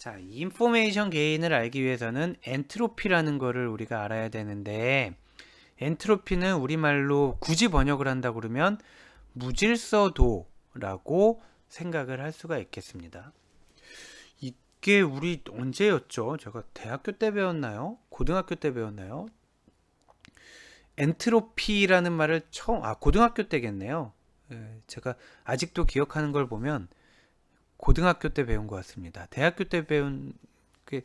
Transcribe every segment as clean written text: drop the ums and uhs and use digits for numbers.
자, 인포메이션 게인을 알기 위해서는 엔트로피라는 거를 우리가 알아야 되는데, 엔트로피는 우리말로 굳이 번역을 한다 그러면 무질서도라고 생각을 할 수가 있겠습니다. 이게 우리 언제였죠? 제가 대학교 때 배웠나요? 고등학교 때 배웠나요? 엔트로피라는 말을 고등학교 때겠네요. 제가 아직도 기억하는 걸 보면 고등학교 때 배운 것 같습니다. 대학교 때 배운 게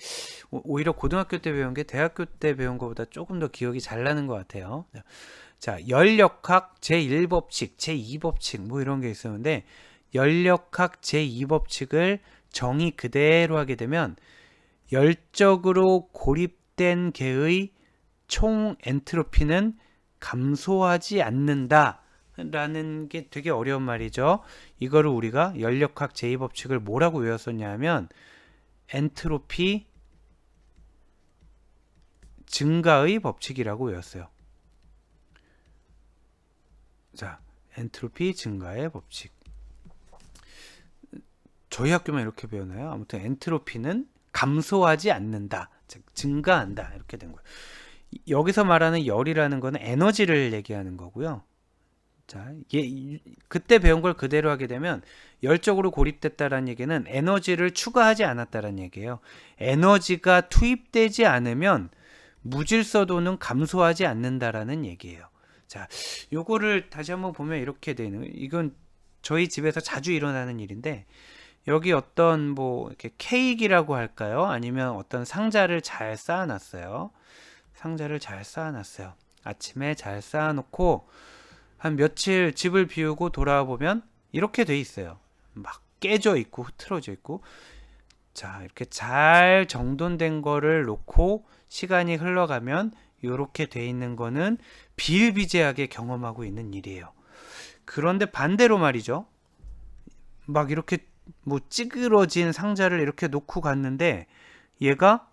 오히려 고등학교 때 배운 게 대학교 때 배운 것보다 조금 더 기억이 잘 나는 것 같아요. 자, 열역학 제1법칙, 제2법칙 뭐 이런 게 있었는데 열역학 제2법칙을 정의 그대로 하게 되면 열적으로 고립된 개의 총 엔트로피는 감소하지 않는다 라는 게 되게 어려운 말이죠. 이거를 우리가 열역학 제2법칙을 뭐라고 외웠었냐면 엔트로피 증가의 법칙이라고 외웠어요. 자, 엔트로피 증가의 법칙. 저희 학교만 이렇게 배우나요? 아무튼 엔트로피는 감소하지 않는다, 즉 증가한다 이렇게 된 거예요. 여기서 말하는 열이라는 거는 에너지를 얘기하는 거고요. 자, 그때 배운 걸 그대로 하게 되면 열적으로 고립됐다라는 얘기는 에너지를 추가하지 않았다라는 얘기예요. 에너지가 투입되지 않으면 무질서도는 감소하지 않는다라는 얘기예요. 자, 요거를 다시 한번 보면 이렇게 되는, 이건 저희 집에서 자주 일어나는 일인데, 여기 어떤 뭐 이렇게 케이크라고 할까요? 아니면 어떤 상자를 잘 쌓아놨어요. 상자를 잘 쌓아놨어요. 아침에 잘 쌓아놓고 한 며칠 집을 비우고 돌아와 보면 이렇게 돼 있어요. 막 깨져 있고 흐트러져 있고. 자, 이렇게 잘 정돈된 거를 놓고 시간이 흘러가면 이렇게 돼 있는 거는 비일비재하게 경험하고 있는 일이에요. 그런데 반대로 말이죠. 막 이렇게 뭐 찌그러진 상자를 이렇게 놓고 갔는데 얘가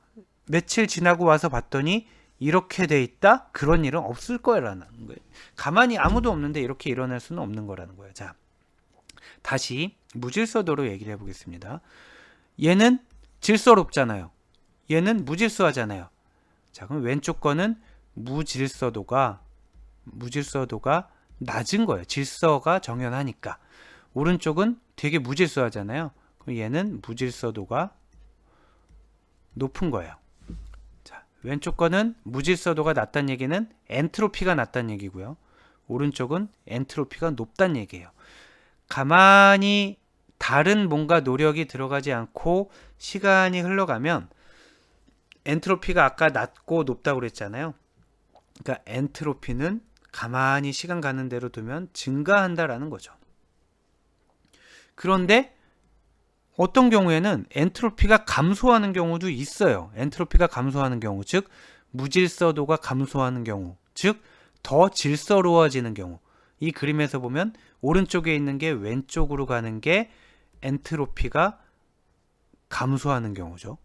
며칠 지나고 와서 봤더니 이렇게 돼 있다? 그런 일은 없을 거라는 거예요. 가만히 아무도 없는데 이렇게 일어날 수는 없는 거라는 거예요. 자, 다시 무질서도로 얘기를 해보겠습니다. 얘는 질서롭잖아요. 얘는 무질서하잖아요. 자, 그럼 왼쪽 거는 무질서도가 낮은 거예요. 질서가 정연하니까. 오른쪽은 되게 무질서하잖아요. 그럼 얘는 무질서도가 높은 거예요. 자, 왼쪽 거는 무질서도가 낮다는 얘기는 엔트로피가 낮다는 얘기고요. 오른쪽은 엔트로피가 높다는 얘기예요. 가만히 다른 뭔가 노력이 들어가지 않고 시간이 흘러가면 엔트로피가 아까 낮고 높다고 그랬잖아요. 그러니까 엔트로피는 가만히 시간 가는 대로 두면 증가한다라는 거죠. 그런데 어떤 경우에는 엔트로피가 감소하는 경우도 있어요. 엔트로피가 감소하는 경우, 즉 무질서도가 감소하는 경우, 즉 더 질서로워지는 경우. 이 그림에서 보면 오른쪽에 있는 게 왼쪽으로 가는 게 엔트로피가 감소하는 경우죠.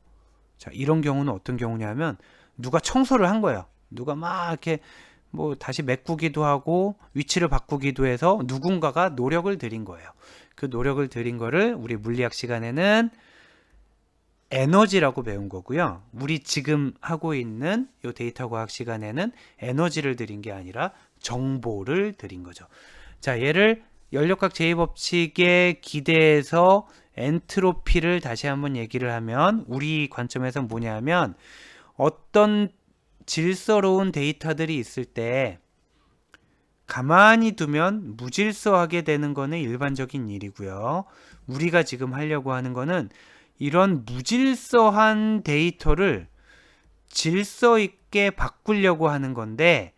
자, 이런 경우는 어떤 경우냐면 누가 청소를 한 거예요. 누가 막 이렇게 뭐 다시 메꾸기도 하고 위치를 바꾸기도 해서 누군가가 노력을 들인 거예요. 그 노력을 들인 거를 우리 물리학 시간에는 에너지라고 배운 거고요. 우리 지금 하고 있는 이 데이터 과학 시간에는 에너지를 들인 게 아니라 정보를 들인 거죠. 자, 얘를 열역학 제2법칙에 기대해서 엔트로피를 다시 한번 얘기를 하면 우리 관점에서 뭐냐면 어떤 질서로운 데이터들이 있을 때 가만히 두면 무질서하게 되는 거는 일반적인 일이고요. 우리가 지금 하려고 하는 거는 이런 무질서한 데이터를 질서 있게 바꾸려고 하는 건데,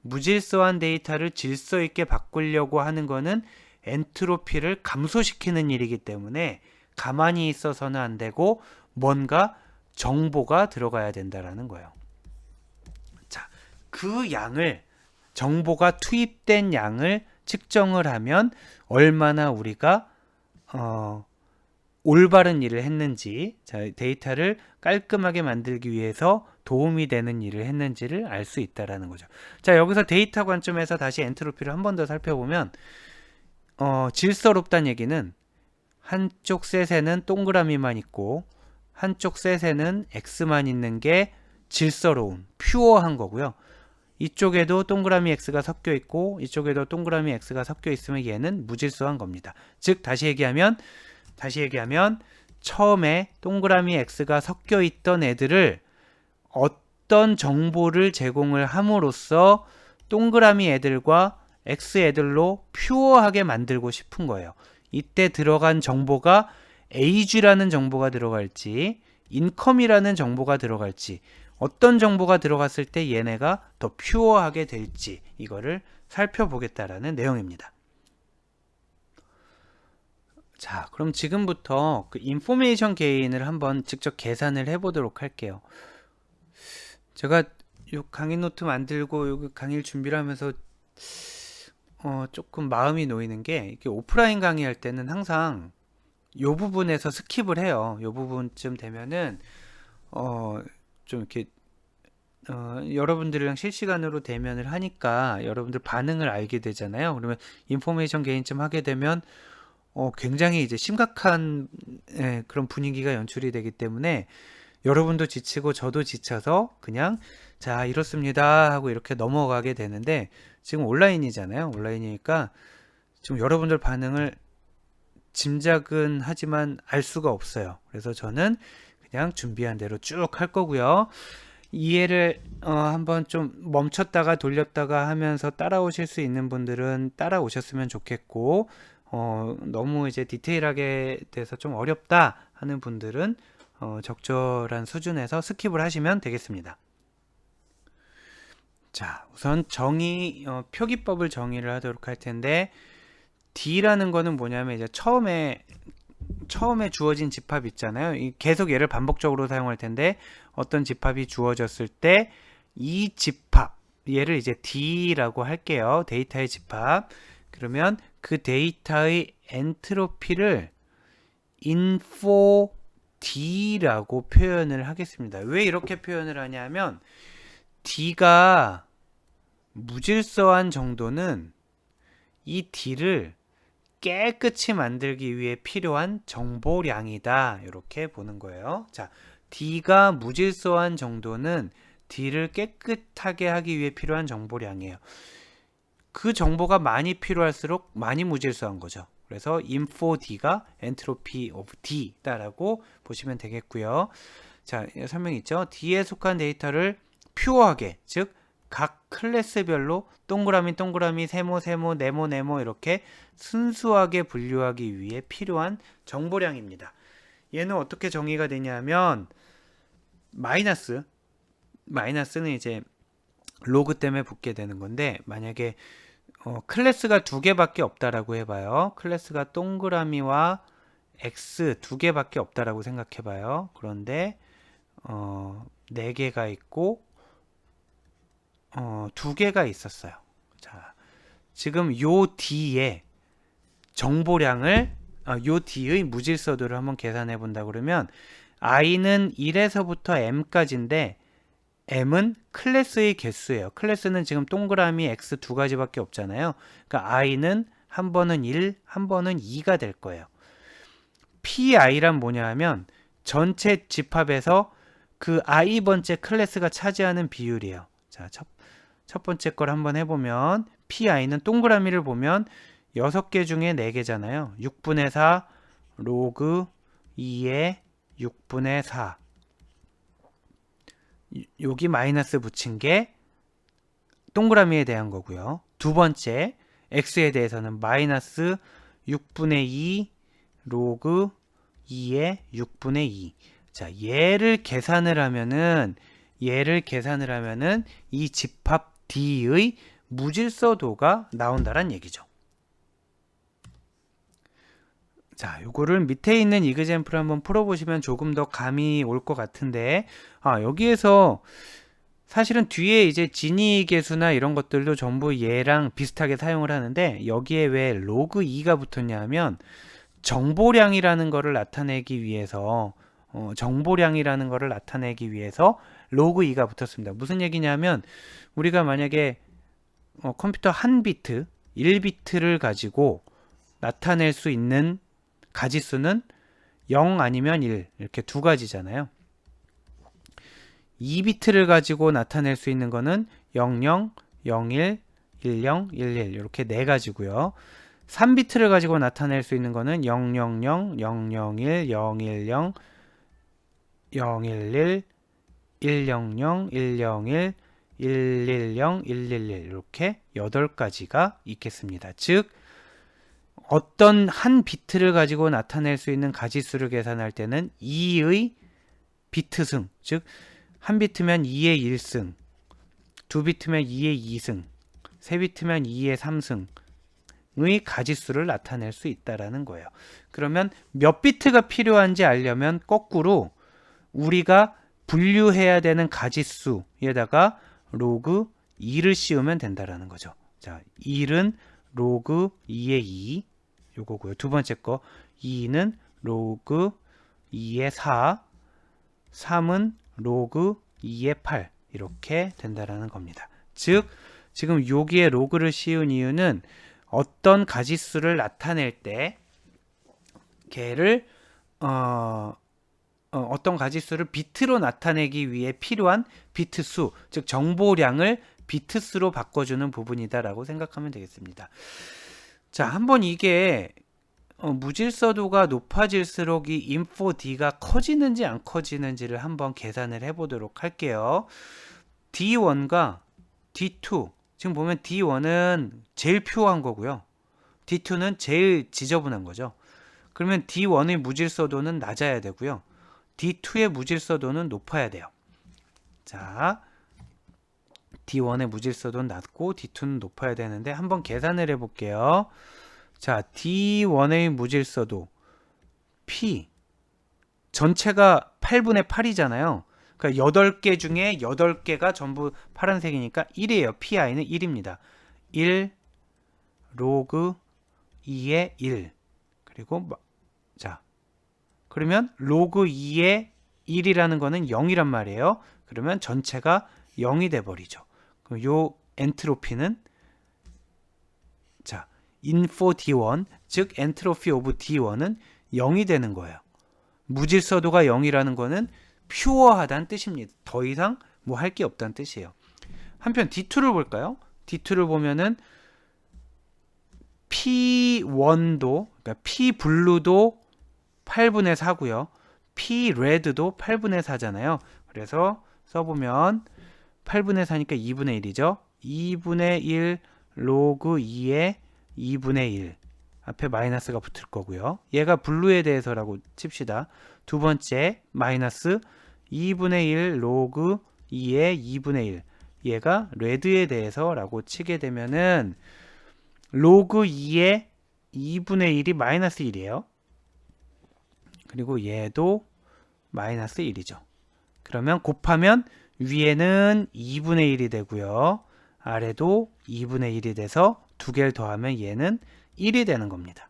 무질서한 데이터를 질서 있게 바꾸려고 하는 거는 엔트로피를 감소시키는 일이기 때문에 가만히 있어서는 안 되고 뭔가 정보가 들어가야 된다라는 거예요. 자, 그 양을, 정보가 투입된 양을 측정을 하면 얼마나 우리가 올바른 일을 했는지, 자, 데이터를 깔끔하게 만들기 위해서 도움이 되는 일을 했는지를 알 수 있다라는 거죠. 자, 여기서 데이터 관점에서 다시 엔트로피를 한 번 더 살펴보면 질서롭다는 얘기는 한쪽 셋에는 동그라미만 있고 한쪽 셋에는 x만 있는 게 질서로운, 퓨어한 거고요. 이쪽에도 동그라미 x가 섞여 있고 이쪽에도 동그라미 x가 섞여 있으면 얘는 무질서한 겁니다. 즉 다시 얘기하면 처음에 동그라미 x가 섞여 있던 애들을 어떤 정보를 제공을 함으로써 동그라미 애들과 x 애들로 퓨어하게 만들고 싶은 거예요. 이때 들어간 정보가 age라는 정보가 들어갈지 income이라는 정보가 들어갈지 어떤 정보가 들어갔을 때 얘네가 더 퓨어하게 될지 이거를 살펴보겠다라는 내용입니다. 자, 그럼 지금부터 그 인포메이션 게인을 한번 직접 계산을 해보도록 할게요. 제가 요 강의 노트 만들고 요 강의를 준비를 하면서 조금 마음이 놓이는 게 이렇게 오프라인 강의할 때는 항상 요 부분에서 스킵을 해요. 요 부분쯤 되면은 좀 이렇게 여러분들이랑 실시간으로 대면을 하니까 여러분들 반응을 알게 되잖아요. 그러면 인포메이션 게인쯤 하게 되면 굉장히 이제 심각한 그런 분위기가 연출이 되기 때문에 여러분도 지치고 저도 지쳐서 그냥 자 이렇습니다 하고 이렇게 넘어가게 되는데 지금 온라인이잖아요. 온라인이니까 지금 여러분들 반응을 짐작은 하지만 알 수가 없어요. 그래서 저는 그냥 준비한 대로 쭉 할 거고요. 이해를 한번 좀 멈췄다가 돌렸다가 하면서 따라오실 수 있는 분들은 따라오셨으면 좋겠고 너무 이제 디테일하게 돼서 좀 어렵다 하는 분들은 적절한 수준에서 스킵을 하시면 되겠습니다. 자, 우선 정의 표기법을 정의를 하도록 할 텐데 D라는 거는 뭐냐면 이제 처음에 주어진 집합 있잖아요. 계속 얘를 반복적으로 사용할 텐데 어떤 집합이 주어졌을 때 이 집합 얘를 이제 D라고 할게요. 데이터의 집합. 그러면 그 데이터의 엔트로피를 info D라고 표현을 하겠습니다. 왜 이렇게 표현을 하냐면 D가 무질서한 정도는 이 D를 깨끗이 만들기 위해 필요한 정보량이다. 이렇게 보는 거예요. 자, D가 무질서한 정도는 D를 깨끗하게 하기 위해 필요한 정보량이에요. 그 정보가 많이 필요할수록 많이 무질서한 거죠. 그래서 info D가 entropy of D다라고 보시면 되겠고요. 자, 설명이 있죠. D에 속한 데이터를 퓨어하게, 즉 각 클래스별로 동그라미, 세모, 네모 이렇게 순수하게 분류하기 위해 필요한 정보량입니다. 얘는 어떻게 정의가 되냐면 마이너스는 이제 로그 때문에 붙게 되는 건데 만약에 클래스가 두 개밖에 없다라고 해봐요. 클래스가 동그라미와 x 두 개밖에 없다라고 생각해봐요. 그런데 네 개가 있고 두 개가 있었어요. 자, 지금 요 D의 정보량을 요 D의 무질서도를 한번 계산해 본다 그러면 i는 1에서부터 m까지인데 m은 클래스의 개수예요. 클래스는 지금 동그라미 x 두 가지밖에 없잖아요. 그러니까 i는 한 번은 1, 한 번은 2가 될 거예요. pi란 뭐냐 하면 전체 집합에서 그 i번째 클래스가 차지하는 비율이에요. 자, 첫 번째 걸 한번 해보면 pi는 동그라미를 보면 6개 중에 4개잖아요. 6분의 4 로그 2의 6분의 4 여기 마이너스 붙인 게 동그라미에 대한 거고요. 두 번째 x에 대해서는 마이너스 6분의 2 로그 2의 6분의 2 자, 얘를 계산을 하면은 이 집합 D의 무질서도가 나온다란 얘기죠. 자, 요거를 밑에 있는 이그젬플을 한번 풀어보시면 조금 더 감이 올 것 같은데 여기에서 사실은 뒤에 이제 지니 계수나 이런 것들도 전부 얘랑 비슷하게 사용을 하는데 여기에 왜 로그 2가 붙었냐 하면 정보량이라는 거를 나타내기 위해서 로그 2가 붙었습니다. 무슨 얘기냐면 우리가 만약에 컴퓨터 한 비트, 1비트를 가지고 나타낼 수 있는 가지수는 0 아니면 1 이렇게 두 가지잖아요. 2비트를 가지고 나타낼 수 있는 거는 00, 01, 10, 11 이렇게 네 가지고요. 3비트를 가지고 나타낼 수 있는 거는 000, 001, 010, 011, 100, 101, 110, 111 이렇게 8가지가 있겠습니다. 즉 어떤 한 비트를 가지고 나타낼 수 있는 가지수를 계산할 때는 2의 비트승, 즉 한 비트면 2의 1승, 두 비트면 2의 2승, 세 비트면 2의 3승의 가지수를 나타낼 수 있다라는 거예요. 그러면 몇 비트가 필요한지 알려면 거꾸로 우리가 분류해야 되는 가지수에다가 로그 2를 씌우면 된다라는 거죠. 자, 1은 로그 2의 2 요거고요. 두 번째 거 2는 로그 2의 4, 3은 로그 2의 8 이렇게 된다라는 겁니다. 즉 지금 여기에 로그를 씌운 이유는 어떤 가지수를 나타낼 때 걔를 어떤 가지수를 비트로 나타내기 위해 필요한 비트 수, 즉 정보량을 비트 수로 바꿔주는 부분이다라고 생각하면 되겠습니다. 자, 한번 이게 무질서도가 높아질수록 이 info-d가 커지는지 안 커지는지를 한번 계산을 해보도록 할게요. D1과 D2, 지금 보면 D1은 제일 퓨어한 거고요. D2는 제일 지저분한 거죠. 그러면 D1의 무질서도는 낮아야 되고요. D2의 무질서도는 높아야 돼요. 자, D1의 무질서도는 낮고 D2는 높아야 되는데 한번 계산을 해볼게요. 자, D1의 무질서도 P 전체가 8분의 8이잖아요. 그러니까 8개 중에 8개가 전부 파란색이니까 1이에요. PI는 1입니다. 1 로그 2의 1 그리고 자, 그러면 로그 2의 1이라는 거는 0이란 말이에요. 그러면 전체가 0이 돼 버리죠. 그럼 요 엔트로피는 자, info D1, 즉 엔트로피 오브 D1은 0이 되는 거예요. 무질서도가 0이라는 거는 퓨어하다는 뜻입니다. 더 이상 뭐 할 게 없다는 뜻이에요. 한편 D2를 볼까요? D2를 보면은 P1도, 그러니까 P블루도 8분의 4고요. Pre드도 8분의 4잖아요. 그래서 써보면 8분의 4니까 2분의 1이죠. 2분의 1 로그 2의 2분의 1 앞에 마이너스가 붙을 거고요. 얘가 블루에 대해서라고 칩시다. 두 번째 마이너스 2분의 1 로그 2의 2분의 1 얘가 레드에 대해서라고 치게 되면은 로그 2의 2분의 1이 마이너스 1이에요. 그리고 얘도 마이너스 1이죠. 그러면 곱하면 위에는 2분의 1이 되고요. 아래도 2분의 1이 돼서 두 개를 더하면 얘는 1이 되는 겁니다.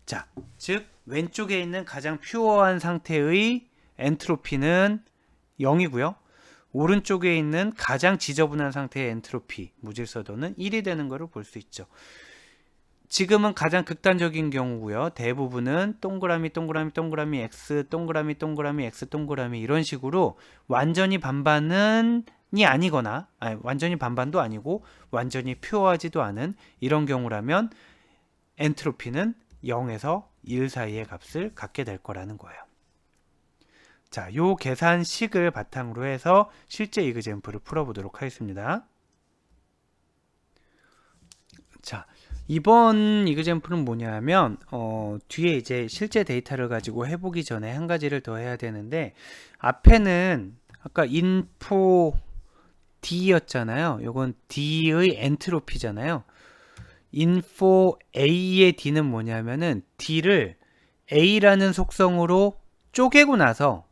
자, 즉 왼쪽에 있는 가장 퓨어한 상태의 엔트로피는 0이고요. 오른쪽에 있는 가장 지저분한 상태의 엔트로피, 무질서도는 1이 되는 것을 볼 수 있죠. 지금은 가장 극단적인 경우고요. 대부분은 동그라미 동그라미 동그라미 X 동그라미 동그라미 X 동그라미 이런 식으로 완전히 반반은 아니거나 완전히 반반도 아니고 완전히 퓨어하지도 않은 이런 경우라면 엔트로피는 0에서 1 사이의 값을 갖게 될 거라는 거예요. 자, 요 계산식을 바탕으로 해서 실제 이그젬플을 풀어보도록 하겠습니다. 자, 이번 이그젬플은 뭐냐면 뒤에 이제 실제 데이터를 가지고 해보기 전에 한 가지를 더 해야 되는데 앞에는 아까 info D였잖아요. 요건 D의 엔트로피잖아요. info A의 D는 뭐냐면은 D를 A라는 속성으로 쪼개고 나서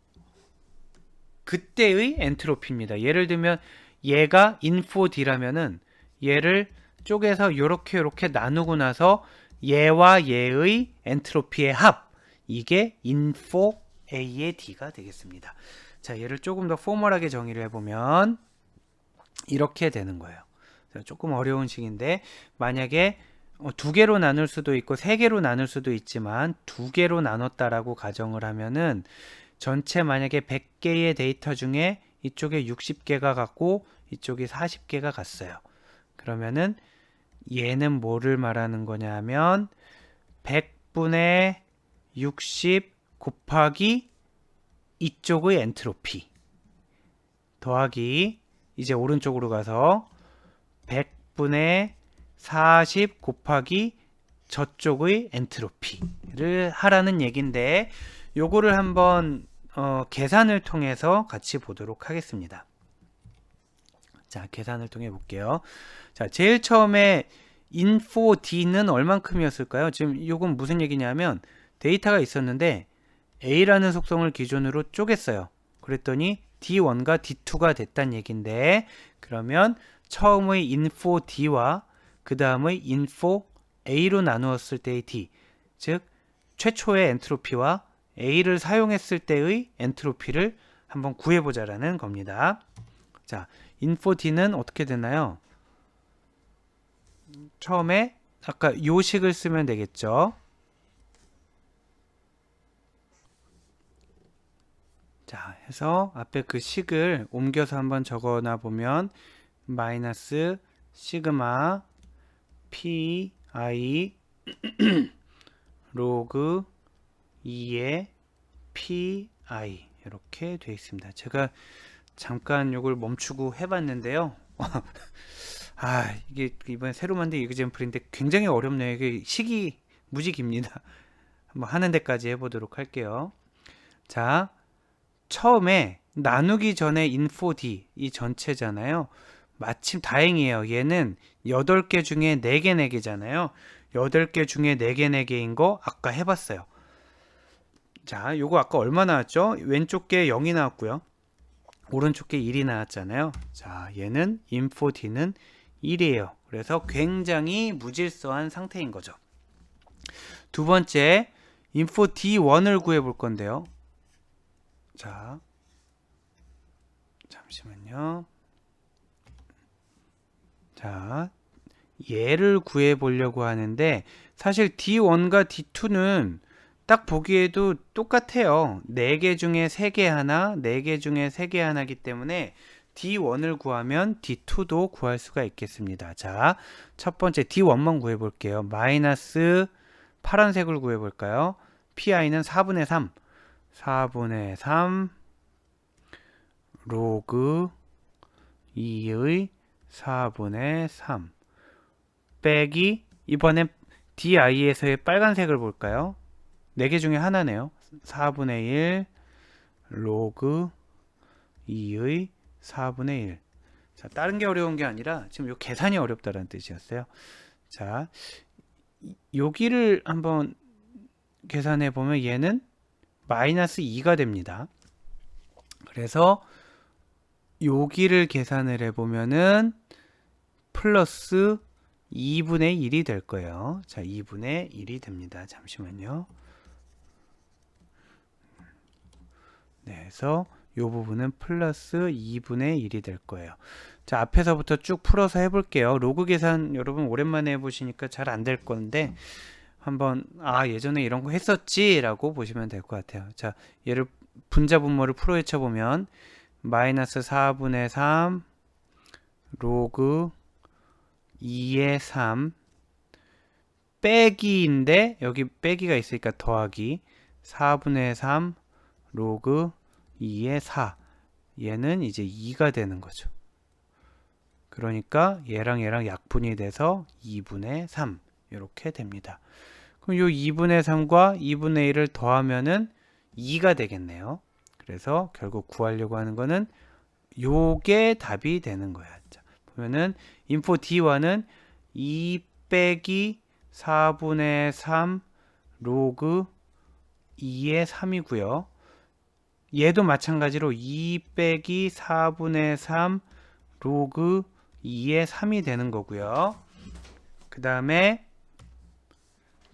그때의 엔트로피입니다. 예를 들면 얘가 info D라면은 얘를 쪼개서 요렇게 나누고 나서 얘와 얘의 엔트로피의 합, 이게 info A의 D가 되겠습니다. 자, 얘를 조금 더 포멀하게 정의를 해보면 이렇게 되는 거예요. 조금 어려운 식인데 만약에 두 개로 나눌 수도 있고 세 개로 나눌 수도 있지만 두 개로 나눴다라고 가정을 하면은 전체 만약에 100개의 데이터 중에 이쪽에 60개가 갔고 이쪽에 40개가 갔어요. 그러면은 얘는 뭐를 말하는 거냐 하면 100분의 60 곱하기 이쪽의 엔트로피 더하기 이제 오른쪽으로 가서 100분의 40 곱하기 저쪽의 엔트로피를 하라는 얘기인데 요거를 한번 계산을 통해서 같이 보도록 하겠습니다. 자, 계산을 통해 볼게요. 자, 제일 처음에 info d는 얼만큼이었을까요? 지금 요건 무슨 얘기냐면 데이터가 있었는데 a라는 속성을 기준으로 쪼갰어요. 그랬더니 d1과 d2가 됐단 얘기인데 그러면 처음의 info d와 그 다음의 info a로 나누었을 때의 d, 즉 최초의 엔트로피와 a를 사용했을 때의 엔트로피를 한번 구해보자라는 겁니다. 자, info d는 어떻게 되나요? 처음에 아까 요 식을 쓰면 되겠죠. 자, 해서 앞에 그 식을 옮겨서 한번 적어놔 보면 마이너스 시그마 pi 로그 2의 pi 이렇게 되어 있습니다. 제가 잠깐 이걸 멈추고 해봤는데요. 이게 이번에 새로 만든 이그젠플인데 굉장히 어렵네요. 이게 식이 무지 깁니다. 한번 하는 데까지 해보도록 할게요. 자, 처음에 나누기 전에 info d 이 전체잖아요. 마침 다행이에요. 얘는 8개 중에 4개 4개잖아요. 8개 중에 4개 4개인 거 아까 해봤어요. 자, 요거 아까 얼마 나왔죠? 왼쪽 게 0이 나왔고요. 오른쪽 게 1이 나왔잖아요. 자, 얘는 info d는 1이에요. 그래서 굉장히 무질서한 상태인 거죠. 두 번째, info d1을 구해 볼 건데요. 자, 잠시만요. 자, 얘를 구해 보려고 하는데 사실 D1과 D2는 딱 보기에도 똑같아요. 4개 중에 3개 하나, 4개 중에 3개 하나이기 때문에 D1을 구하면 D2도 구할 수가 있겠습니다. 자, 첫 번째 D1만 구해 볼게요. 마이너스 파란색을 구해 볼까요? PI는 4분의 3. 4분의 3 로그 2의 4분의 3 빼기 이번엔 DI에서의 빨간색을 볼까요? 4개 중에 하나네요. 4분의 1 로그 2의 4분의 1. 자, 다른 게 어려운 게 아니라 지금 요 계산이 어렵다는 뜻이었어요. 자, 여기를 한번 계산해 보면 얘는 마이너스 2가 됩니다. 그래서 여기를 계산을 해보면은 플러스 2분의 1이 될 거예요. 자, 2분의 1이 됩니다. 잠시만요. 네, 그래서 이 부분은 플러스 2분의 1이 될 거예요. 자, 앞에서부터 쭉 풀어서 해볼게요. 로그 계산 여러분 오랜만에 해보시니까 잘 안 될 건데 한번 예전에 이런 거 했었지 라고 보시면 될 것 같아요. 자, 얘를 분자 분모를 풀어헤쳐 보면 마이너스 4분의 3 로그 2의 3 빼기인데 여기 빼기가 있으니까 더하기 4분의 3 로그 2의 4 얘는 이제 2가 되는 거죠. 그러니까 얘랑 얘랑 약분이 돼서 2분의 3 이렇게 됩니다. 그럼 요 2분의 3과 2분의 1을 더하면은 2가 되겠네요. 그래서 결국 구하려고 하는 거는 요게 답이 되는 거야. 자, 보면은 info D1은 2 빼기 4분의 3 로그 2의 3이고요. 얘도 마찬가지로 2 빼기 4분의 3 로그 2의 3이 되는 거고요. 그 다음에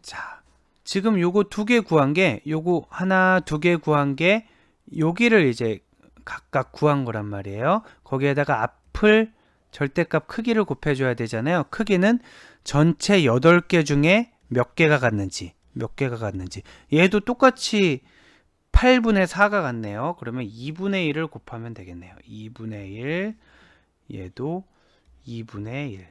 자, 지금 요거 2개 구한 게 요거 하나 2개 구한 게 여기를 이제 각각 구한 거란 말이에요. 거기에다가 앞을 절대값 크기를 곱해줘야 되잖아요. 크기는 전체 8개 중에 몇 개가 같는지 얘도 똑같이 8분의 4가 같네요. 그러면 2분의 1을 곱하면 되겠네요. 2분의 1 얘도 2분의 1.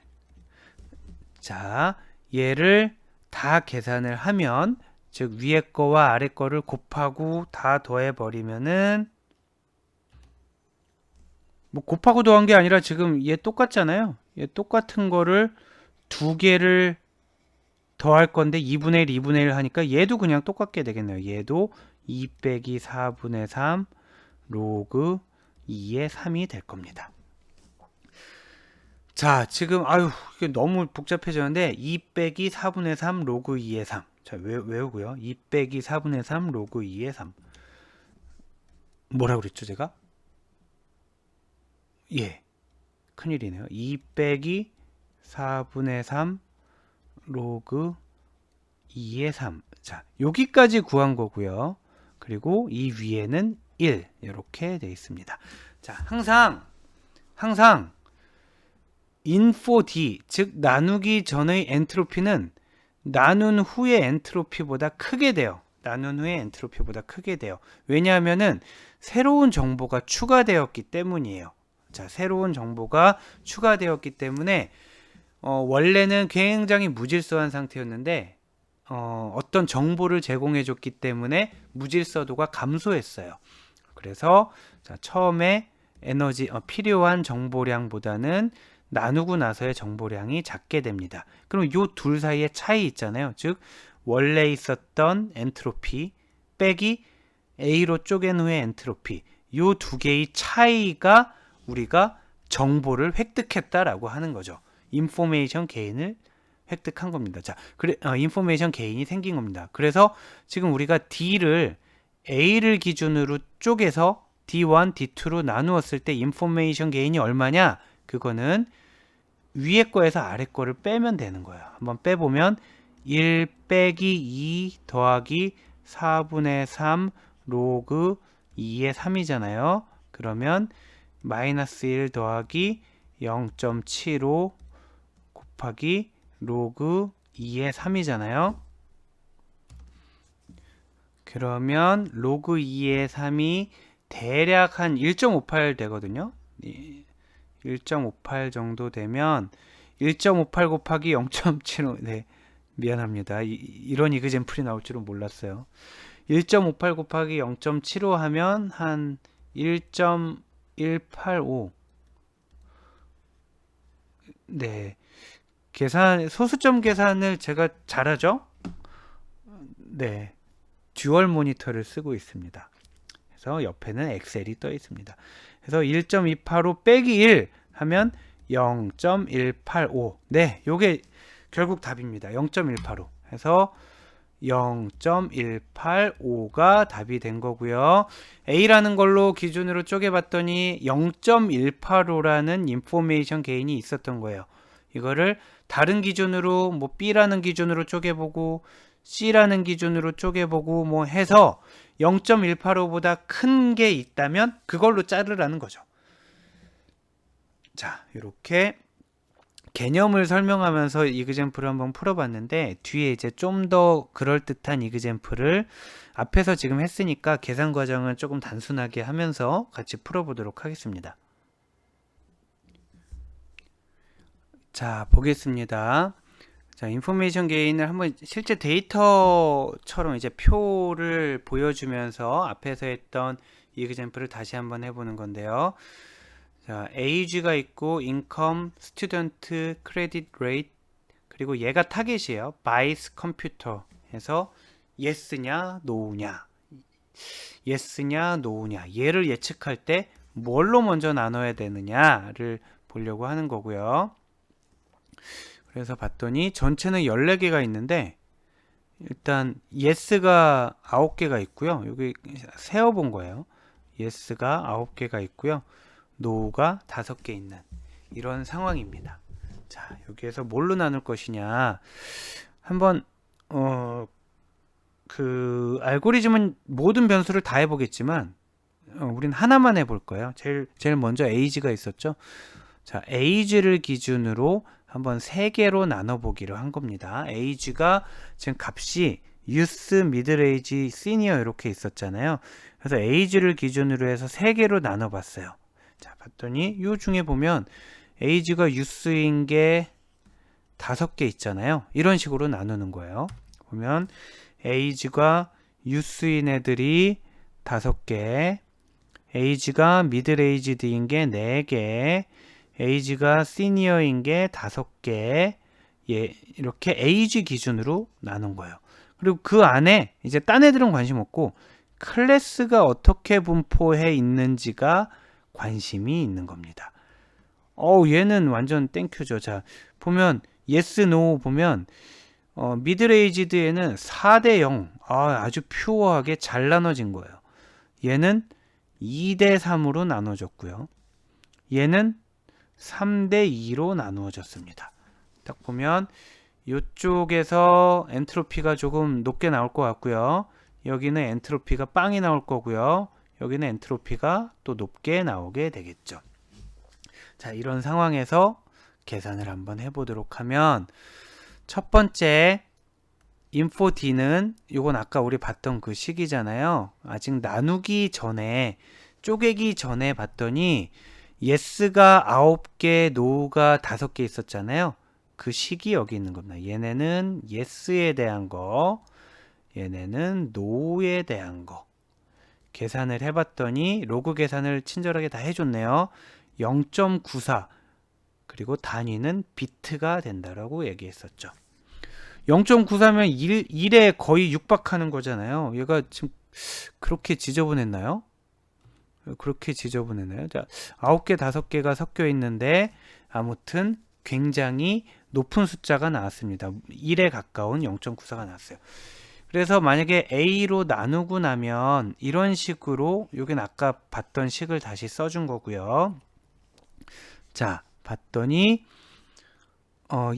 자, 얘를 다 계산을 하면 즉 위에 거와 아래 거를 곱하고 다 더해 버리면은 뭐 곱하고 더한 게 아니라 지금 얘 똑같잖아요. 얘 똑같은 거를 두 개를 더할 건데 2분의 1, 2분의 1 하니까 얘도 그냥 똑같게 되겠네요. 얘도 2 빼기 4분의 3 로그 2의 3이 될 겁니다. 자, 지금 이게 너무 복잡해졌는데 2 빼기 4분의 3 로그 2의 3. 자, 외우고요. 2 빼기 4분의 3 로그 2의 3. 뭐라고 그랬죠, 제가? 예. 큰일이네요. 2 빼기 4분의 3 로그 2의 3. 자, 여기까지 구한 거고요. 그리고 이 위에는 1 이렇게 되어 있습니다. 자, 항상 인포 D, 즉 나누기 전의 엔트로피는 나눈 후의 엔트로피보다 크게 돼요. 왜냐하면은 새로운 정보가 추가되었기 때문이에요. 자, 새로운 정보가 추가되었기 때문에 원래는 굉장히 무질서한 상태였는데 어떤 정보를 제공해 줬기 때문에 무질서도가 감소했어요. 그래서 자, 처음에 에너지 필요한 정보량보다는 나누고 나서의 정보량이 작게 됩니다. 그럼 요 둘 사이의 차이 있잖아요. 즉 원래 있었던 엔트로피 빼기 A로 쪼갠 후의 엔트로피, 요 두 개의 차이가 우리가 정보를 획득했다라고 하는 거죠. 인포메이션 게인을 획득한 겁니다. 자, 인포메이션 게인이 생긴 겁니다. 그래서 지금 우리가 D를 A를 기준으로 쪼개서 D1, D2로 나누었을 때 인포메이션 게인이 얼마냐? 그거는 위에 거에서 아래 거를 빼면 되는 거예요. 한번 빼보면 1 빼기 2 더하기 4분의 3 로그 2의 3이잖아요. 그러면 마이너스 1 더하기 0.75 곱하기 로그 2의 3이잖아요. 그러면 로그 2의 3이 대략 한 1.58 되거든요. 1.58 정도 되면 1.58 곱하기 0.75, 네, 미안합니다. 이런 이그젠플이 나올 줄은 몰랐어요. 1.58 곱하기 0.75 하면 한 1.185. 네, 소수점 계산을 제가 잘하죠? 네, 듀얼 모니터를 쓰고 있습니다. 그래서 옆에는 엑셀이 떠 있습니다. 그래서 1.285 빼기 1 하면 0.185. 네, 요게 결국 답입니다. 0.185. 해서 0.185가 답이 된 거고요. A라는 걸로 기준으로 쪼개봤더니 0.185라는 인포메이션 게인이 있었던 거예요. 이거를 다른 기준으로 뭐 B라는 기준으로 쪼개보고 C라는 기준으로 쪼개보고 뭐 해서 0.185보다 큰 게 있다면 그걸로 자르라는 거죠. 자, 이렇게 개념을 설명하면서 이그젠플을 한번 풀어봤는데 뒤에 이제 좀 더 그럴듯한 이그젠플을 앞에서 지금 했으니까 계산 과정은 조금 단순하게 하면서 같이 풀어보도록 하겠습니다. 자, 보겠습니다. 자, 인포메이션 게인을 한번 실제 데이터처럼 이제 표를 보여주면서 앞에서 했던 이그젠플을 다시 한번 해보는 건데요. 자, AG가 있고 인컴, 스튜던트, 크레딧 레이트, 그리고 얘가 타겟이에요. 바이스 컴퓨터 해서 예스냐 노우냐, 예스냐 노우냐, 얘를 예측할 때 뭘로 먼저 나눠야 되느냐를 보려고 하는 거고요. 그래서 봤더니 전체는 14개가 있는데 일단 yes가 9개가 있고요. 여기 세어본 거예요. yes가 9개가 있고요. no가 5개 있는 이런 상황입니다. 자, 여기에서 뭘로 나눌 것이냐, 한번 그 알고리즘은 모든 변수를 다 해보겠지만 우린 하나만 해볼 거예요. 제일 먼저 age가 있었죠. 자, age를 기준으로 한번 3개로 나눠보기로 한 겁니다. age가 지금 값이 youth, middle age, senior 이렇게 있었잖아요. 그래서 age를 기준으로 해서 3개로 나눠봤어요. 자, 봤더니 이 중에 보면 age가 youth인 게 5개 있잖아요. 이런 식으로 나누는 거예요. 보면 age가 youth인 애들이 5개, age가 middle aged인 게 4개, age가 senior인 게 5개, 이렇게 age 기준으로 나눈 거예요. 그리고 그 안에 이제 딴 애들은 관심 없고 클래스가 어떻게 분포해 있는지가 관심이 있는 겁니다. 얘는 완전 땡큐죠. 자, 보면 yes, no 보면 미들 에이지드에는 4대 0. 아주 퓨어하게 잘 나눠진 거예요. 얘는 2대 3으로 나눠졌고요. 얘는 3대 2로 나누어졌습니다. 딱 보면 이쪽에서 엔트로피가 조금 높게 나올 것 같고요. 여기는 엔트로피가 빵이 나올 거고요. 여기는 엔트로피가 또 높게 나오게 되겠죠. 자, 이런 상황에서 계산을 한번 해보도록 하면 첫 번째 info D는 요건 아까 우리 봤던 그 식이잖아요. 아직 나누기 전에 쪼개기 전에 봤더니 yes가 9개, no가 5개 있었잖아요. 그 식이 여기 있는 겁니다. 얘네는 yes에 대한 거, 얘네는 no에 대한 거. 계산을 해봤더니 로그 계산을 친절하게 다 해줬네요. 0.94 그리고 단위는 비트가 된다라고 얘기했었죠. 0.94면 1에 거의 육박하는 거잖아요. 얘가 지금 그렇게 지저분했나요? 그렇게 지저분했나요? 자, 9개, 5개가 섞여 있는데 아무튼 굉장히 높은 숫자가 나왔습니다. 1에 가까운 0.94가 나왔어요. 그래서 만약에 A로 나누고 나면 이런 식으로, 여긴 아까 봤던 식을 다시 써준 거고요. 자, 봤더니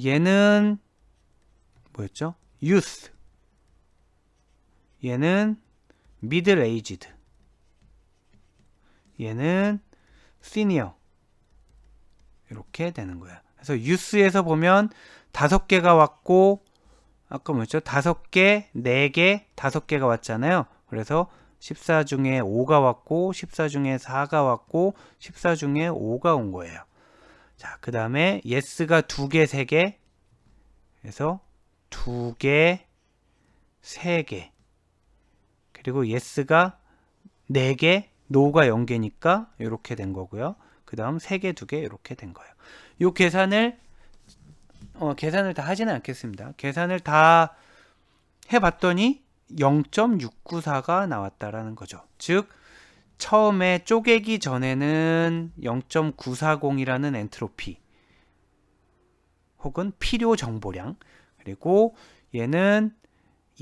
얘는 뭐였죠? youth, 얘는 middle aged, 얘는 senior 이렇게 되는 거예요. 그래서 youth에서 보면 5개가 왔고 아까 뭐였죠? 5개, 4개, 5개가 왔잖아요. 그래서 14 중에 5가 왔고 14 중에 4가 왔고 14 중에 5가 온 거예요. 자, 그 다음에 yes가 2개, 3개, 그래서 2개, 3개, 그리고 yes가 4개, no가 0개니까 이렇게 된 거고요. 그 다음 3개, 2개 이렇게 된 거예요. 이 계산을 다 하지는 않겠습니다. 계산을 다 해봤더니 0.694가 나왔다라는 거죠. 즉 처음에 쪼개기 전에는 0.940이라는 엔트로피 혹은 필요 정보량, 그리고 얘는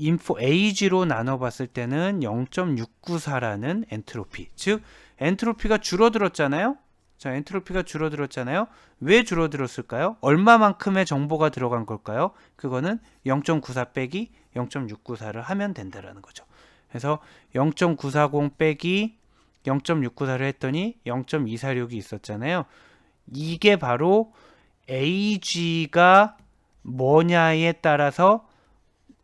info age로 나눠봤을 때는 0.694라는 엔트로피, 즉 엔트로피가 줄어들었잖아요. 자, 엔트로피가 줄어들었잖아요. 왜 줄어들었을까요? 얼마만큼의 정보가 들어간 걸까요? 그거는 0.94 빼기 0.694를 하면 된다라는 거죠. 그래서 0.940 빼기 0.694를 했더니 0.246이 있었잖아요. 이게 바로 age가 뭐냐에 따라서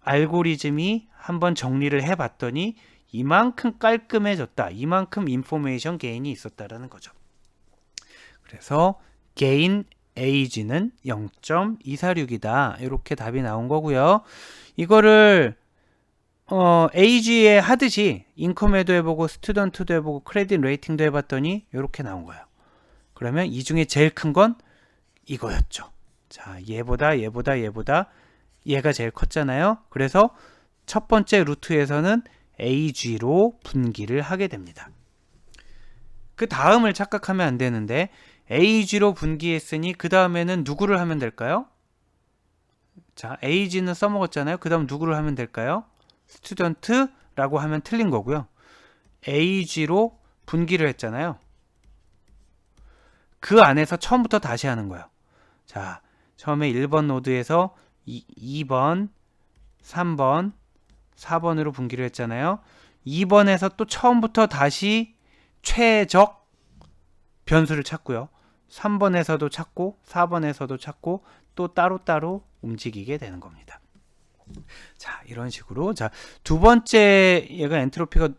알고리즘이 한번 정리를 해봤더니 이만큼 깔끔해졌다, 이만큼 인포메이션 게인이 있었다라는 거죠. 그래서 gain age는 0.246이다 이렇게 답이 나온 거고요. 이거를 age에 하듯이 인컴에도 해보고 스튜던트도 해보고 크레딧 레이팅도 해봤더니 이렇게 나온 거예요. 그러면 이 중에 제일 큰 건 이거였죠. 자, 얘보다 얘가 제일 컸잖아요. 그래서 첫 번째 루트에서는 age로 분기를 하게 됩니다. 그 다음을 착각하면 안 되는데, age로 분기했으니 그 다음에는 누구를 하면 될까요? 자, age는 써먹었잖아요. 그 다음 누구를 하면 될까요? 스튜던트라고 하면 틀린 거고요. age로 분기를 했잖아요. 그 안에서 처음부터 다시 하는 거예요. 자, 처음에 1번 노드에서 2번, 3번, 4번으로 분기를 했잖아요. 2번에서 또 처음부터 다시 최적 변수를 찾고요. 3번에서도 찾고 4번에서도 찾고 또 따로따로 움직이게 되는 겁니다. 자, 이런 식으로. 자, 두 번째, 얘가 엔트로피가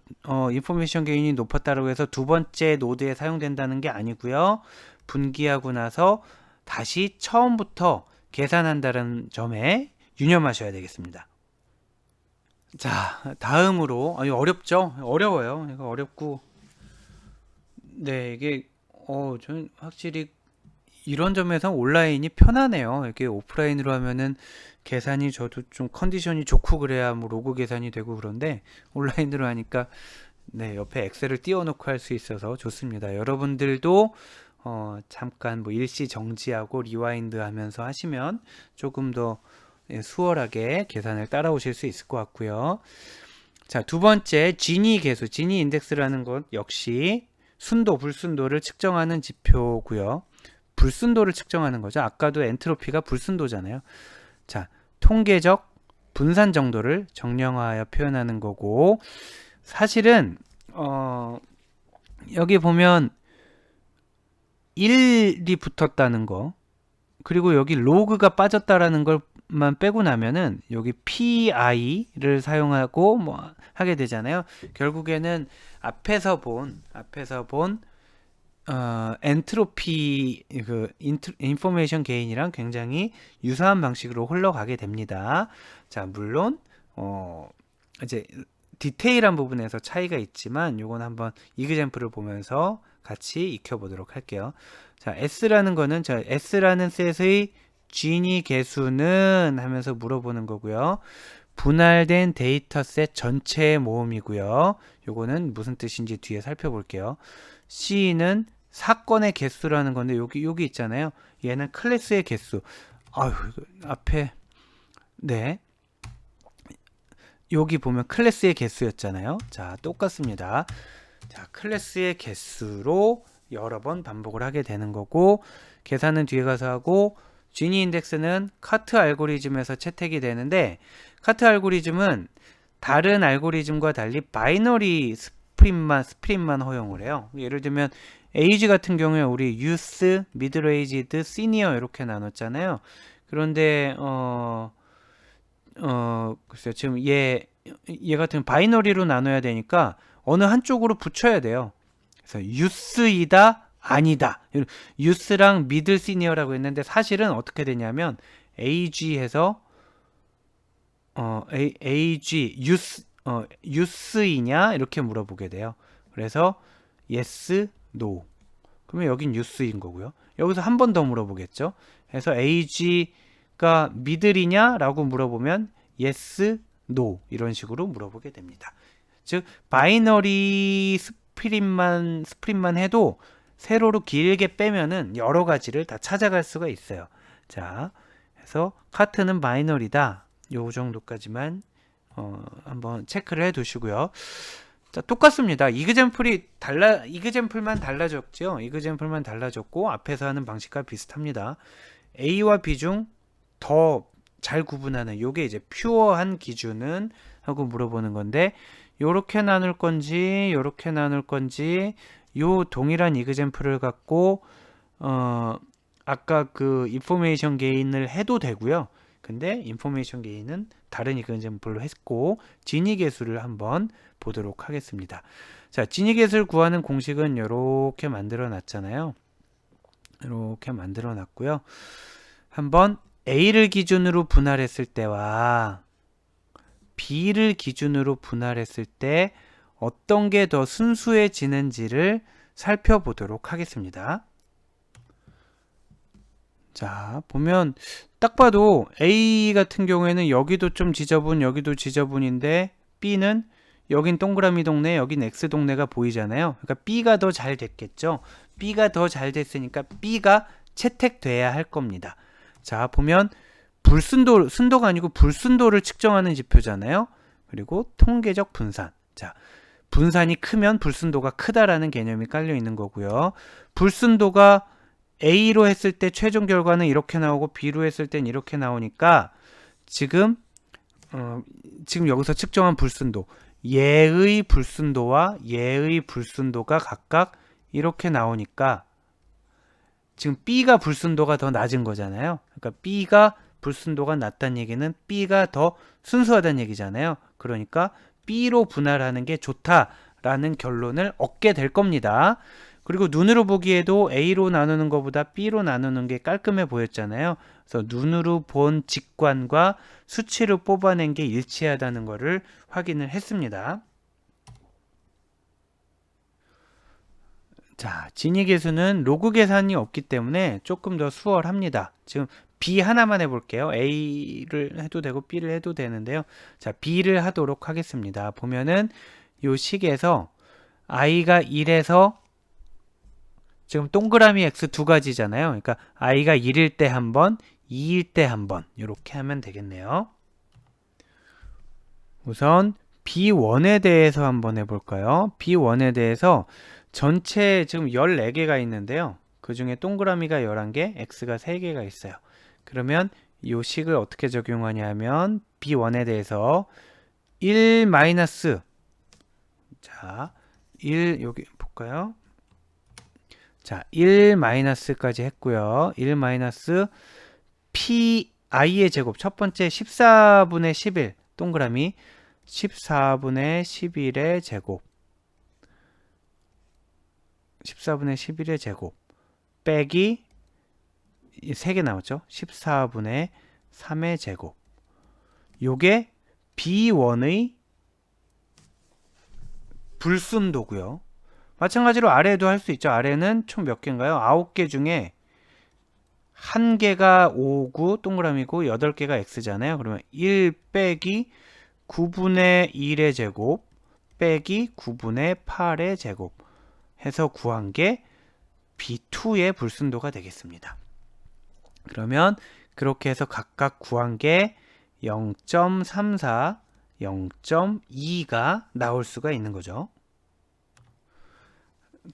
인포메이션 게인이 높았다고 해서 두 번째 노드에 사용된다는 게 아니고요. 분기하고 나서 다시 처음부터 계산한다는 점에 유념하셔야 되겠습니다. 자, 다음으로, 어렵죠? 어려워요. 이거 어렵고, 네, 이게 저는 확실히 이런 점에서 온라인이 편하네요. 이렇게 오프라인으로 하면은 계산이 저도 좀 컨디션이 좋고 그래야 뭐 로그 계산이 되고 그런데 온라인으로 하니까 네, 옆에 엑셀을 띄워놓고 할 수 있어서 좋습니다. 여러분들도 잠깐 뭐 일시 정지하고 리와인드 하면서 하시면 조금 더 수월하게 계산을 따라오실 수 있을 것 같고요. 자, 두 번째 지니 계수, 지니 인덱스라는 것 역시 순도, 불순도를 측정하는 지표고요. 불순도를 측정하는 거죠. 아까도 엔트로피가 불순도잖아요. 자, 통계적 분산 정도를 정량화하여 표현하는 거고, 사실은 여기 보면 1이 붙었다는 거, 그리고 여기 로그가 빠졌다라는 걸만 빼고 나면은 여기 PI를 사용하고 뭐 하게 되잖아요. 결국에는 앞에서 본 엔트로피 인포메이션 게인이랑 굉장히 유사한 방식으로 흘러가게 됩니다. 자, 물론 이제 디테일한 부분에서 차이가 있지만 요건 한번 이그젬플을 보면서 같이 익혀보도록 할게요. 자, S라는 거는 S라는 셋의 Gini 개수는 하면서 물어보는 거고요. 분할된 데이터셋 전체의 모음이고요. 요거는 무슨 뜻인지 뒤에 살펴볼게요. C는 사건의 개수라는 건데 여기 있잖아요. 얘는 클래스의 개수. 아유, 앞에 네. 여기 보면 클래스의 개수였잖아요. 자, 똑같습니다. 자, 클래스의 개수로 여러 번 반복을 하게 되는 거고, 계산은 뒤에 가서 하고, 지니 인덱스는 카트 알고리즘에서 채택이 되는데, 카트 알고리즘은 다른 알고리즘과 달리 바이너리 스프릿만 허용을 해요. 예를 들면 에이지 같은 경우에 우리 유스, 미들에이지드, 시니어 이렇게 나눴잖아요. 그런데 글쎄요. 지금 얘 같은 바이너리로 나눠야 되니까 어느 한쪽으로 붙여야 돼요. 그래서 유스이다, 아니다. 유스랑 미들 시니어라고 했는데 사실은 어떻게 되냐면 AG에서 AG 유스이냐 이렇게 물어보게 돼요. 그래서 yes, no. 그러면 여긴 유스인 거고요. 여기서 한 번 더 물어보겠죠. 그래서 AG가 미들이냐라고 물어보면 yes, no 이런 식으로 물어보게 됩니다. 즉 바이너리 스프릿만 해도 세로로 길게 빼면은 여러 가지를 다 찾아갈 수가 있어요. 자, 그래서 카트는 바이너리다. 요 정도까지만 한번 체크를 해 두시고요. 자, 똑같습니다. 이그젬플만 달라졌죠. 이그젬플만 달라졌고 앞에서 하는 방식과 비슷합니다. A와 B 중 더 잘 구분하는 요게 이제 퓨어한 기준은 하고 물어보는 건데 요렇게 나눌 건지 요렇게 나눌 건지 요 동일한 이그젬플을 갖고 아까 그 인포메이션 게인을 해도 되고요. 근데 인포메이션 게인은 다른 이그젬플로 했고 지니 개수를 한번 보도록 하겠습니다. 자, 지니 개수를 구하는 공식은 이렇게 만들어 놨잖아요. 이렇게 만들어 놨고요. 한번 A를 기준으로 분할했을 때와 B를 기준으로 분할했을 때 어떤 게 더 순수해지는지를 살펴보도록 하겠습니다. 자, 보면 딱 봐도 A 같은 경우에는 여기도 좀 지저분, 여기도 지저분인데 B는 여긴 동그라미 동네, 여긴 X 동네가 보이잖아요. 그러니까 B가 더 잘 됐겠죠. B가 더 잘 됐으니까 B가 채택돼야 할 겁니다. 자, 보면 순도가 아니고 불순도를 측정하는 지표잖아요. 그리고 통계적 분산. 자, 분산이 크면 불순도가 크다라는 개념이 깔려 있는 거고요. 불순도가 A로 했을 때 최종 결과는 이렇게 나오고 B로 했을 땐 이렇게 나오니까 지금 여기서 측정한 불순도, 얘의 불순도와 얘의 불순도가 각각 이렇게 나오니까 지금 B가 불순도가 더 낮은 거잖아요. 그러니까 B가 불순도가 낮다는 얘기는 B가 더 순수하다는 얘기잖아요. 그러니까 B로 분할하는 게 좋다라는 결론을 얻게 될 겁니다. 그리고 눈으로 보기에도 A로 나누는 것보다 B로 나누는 게 깔끔해 보였잖아요. 그래서 눈으로 본 직관과 수치로 뽑아낸 게 일치하다는 것을 확인을 했습니다. 자, 진위 계수는 로그 계산이 없기 때문에 조금 더 수월합니다. 지금 B 하나만 해볼게요. A를 해도 되고 B를 해도 되는데요. 자, B를 하도록 하겠습니다. 보면은 요 식에서 I가 1에서 지금 동그라미 X 두 가지잖아요. 그러니까 I가 1일 때 한 번, 2일 때 한 번 이렇게 하면 되겠네요. 우선 B1에 대해서 한번 해볼까요? B1에 대해서 전체 지금 14개가 있는데요. 그 중에 동그라미가 11개, X가 3개가 있어요. 그러면 이 식을 어떻게 적용하냐면 B1에 대해서 1 마이너스 자, 1 여기 볼까요? 자, 1 마이너스까지 했고요. 1 마이너스 PI의 제곱 첫 번째 14분의 11 동그라미 14분의 11의 제곱 14분의 11의 제곱 빼기 3개 남았죠. 14분의 3의 제곱 요게 B1의 불순도고요. 마찬가지로 아래에도 할 수 있죠. 아래는 총 몇 개인가요? 9개 중에 1개가 5, 9 동그라미고 8개가 X잖아요. 그러면 1 빼기 9분의 1의 제곱 빼기 9분의 8의 제곱 해서 구한 게 B2의 불순도가 되겠습니다. 그러면 그렇게 해서 각각 구한 게 0.34, 0.2가 나올 수가 있는 거죠.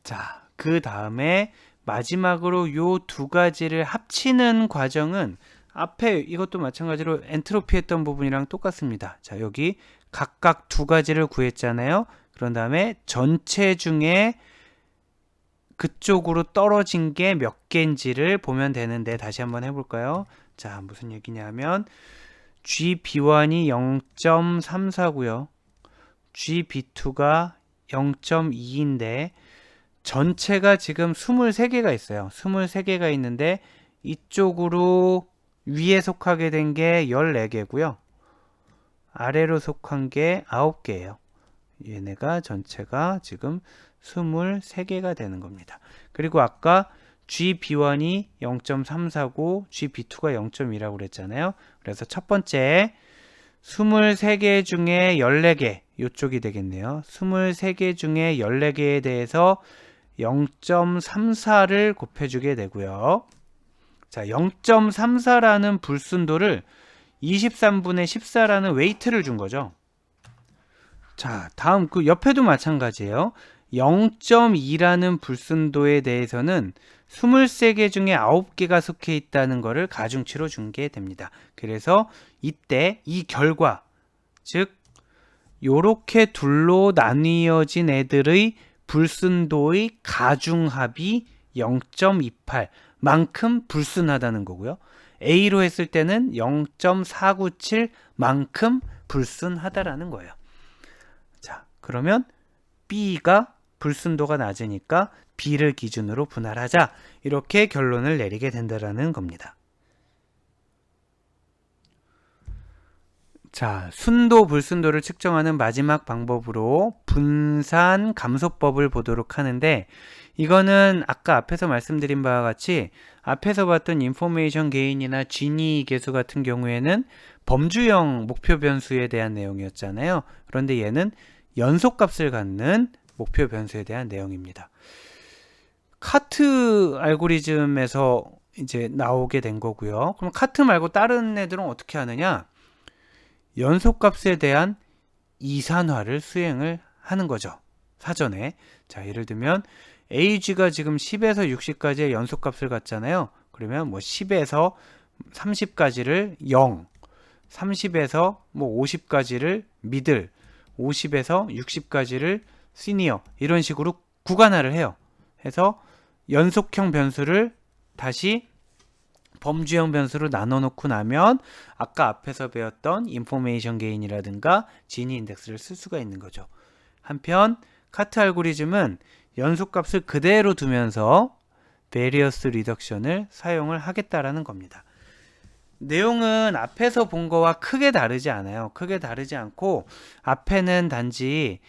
자, 그 다음에 마지막으로 요 두 가지를 합치는 과정은 앞에 이것도 마찬가지로 엔트로피 했던 부분이랑 똑같습니다. 자, 여기 각각 두 가지를 구했잖아요. 그런 다음에 전체 중에 그쪽으로 떨어진 게 몇 개인지를 보면 되는데 다시 한번 해볼까요? 자, 무슨 얘기냐면 GB1이 0.34고요. GB2가 0.2인데 전체가 지금 23개가 있어요. 23개가 있는데 이쪽으로 위에 속하게 된 게 14개고요. 아래로 속한 게 9개예요. 얘네가 전체가 지금 23개가 되는 겁니다. 그리고 아까 GB1이 0.34고 GB2가 0.2라고 그랬잖아요. 그래서 첫 번째 23개 중에 14개 이쪽이 되겠네요. 23개 중에 14개에 대해서 0.34를 곱해주게 되고요. 자, 0.34라는 불순도를 23분의 14라는 웨이트를 준 거죠. 자, 다음 그 옆에도 마찬가지예요. 0.2라는 불순도에 대해서는 23개 중에 9개가 속해 있다는 것을 가중치로 준 게 됩니다. 그래서 이때 이 결과, 즉 요렇게 둘로 나뉘어진 애들의 불순도의 가중합이 0.28 만큼 불순하다는 거고요. A로 했을 때는 0.497 만큼 불순하다라는 거예요. 자, 그러면 B가 불순도가 낮으니까 B를 기준으로 분할하자 이렇게 결론을 내리게 된다라는 겁니다. 자, 순도, 불순도를 측정하는 마지막 방법으로 분산 감소법을 보도록 하는데 이거는 아까 앞에서 말씀드린 바와 같이 앞에서 봤던 인포메이션 게인이나 지니 계수 같은 경우에는 범주형 목표 변수에 대한 내용이었잖아요. 그런데 얘는 연속값을 갖는 목표 변수에 대한 내용입니다. 카트 알고리즘에서 이제 나오게 된 거고요. 그럼 카트 말고 다른 애들은 어떻게 하느냐? 연속값에 대한 이산화를 수행을 하는 거죠. 사전에. 자, 예를 들면 AG가 지금 10에서 60까지의 연속값을 갖잖아요. 그러면 뭐 10에서 30까지를 0, 30에서 뭐 50까지를 미들, 50에서 60까지를 시니어 이런 식으로 구간화를 해요. 해서 연속형 변수를 다시 범주형 변수로 나눠 놓고 나면 아까 앞에서 배웠던 인포메이션 게인이라든가 지니 인덱스를 쓸 수가 있는 거죠. 한편 카트 알고리즘은 연속값을 그대로 두면서 베리어스 리덕션을 사용을 하겠다라는 겁니다. 내용은 앞에서 본 거와 크게 다르지 않아요. 크게 다르지 않고 앞에는 단지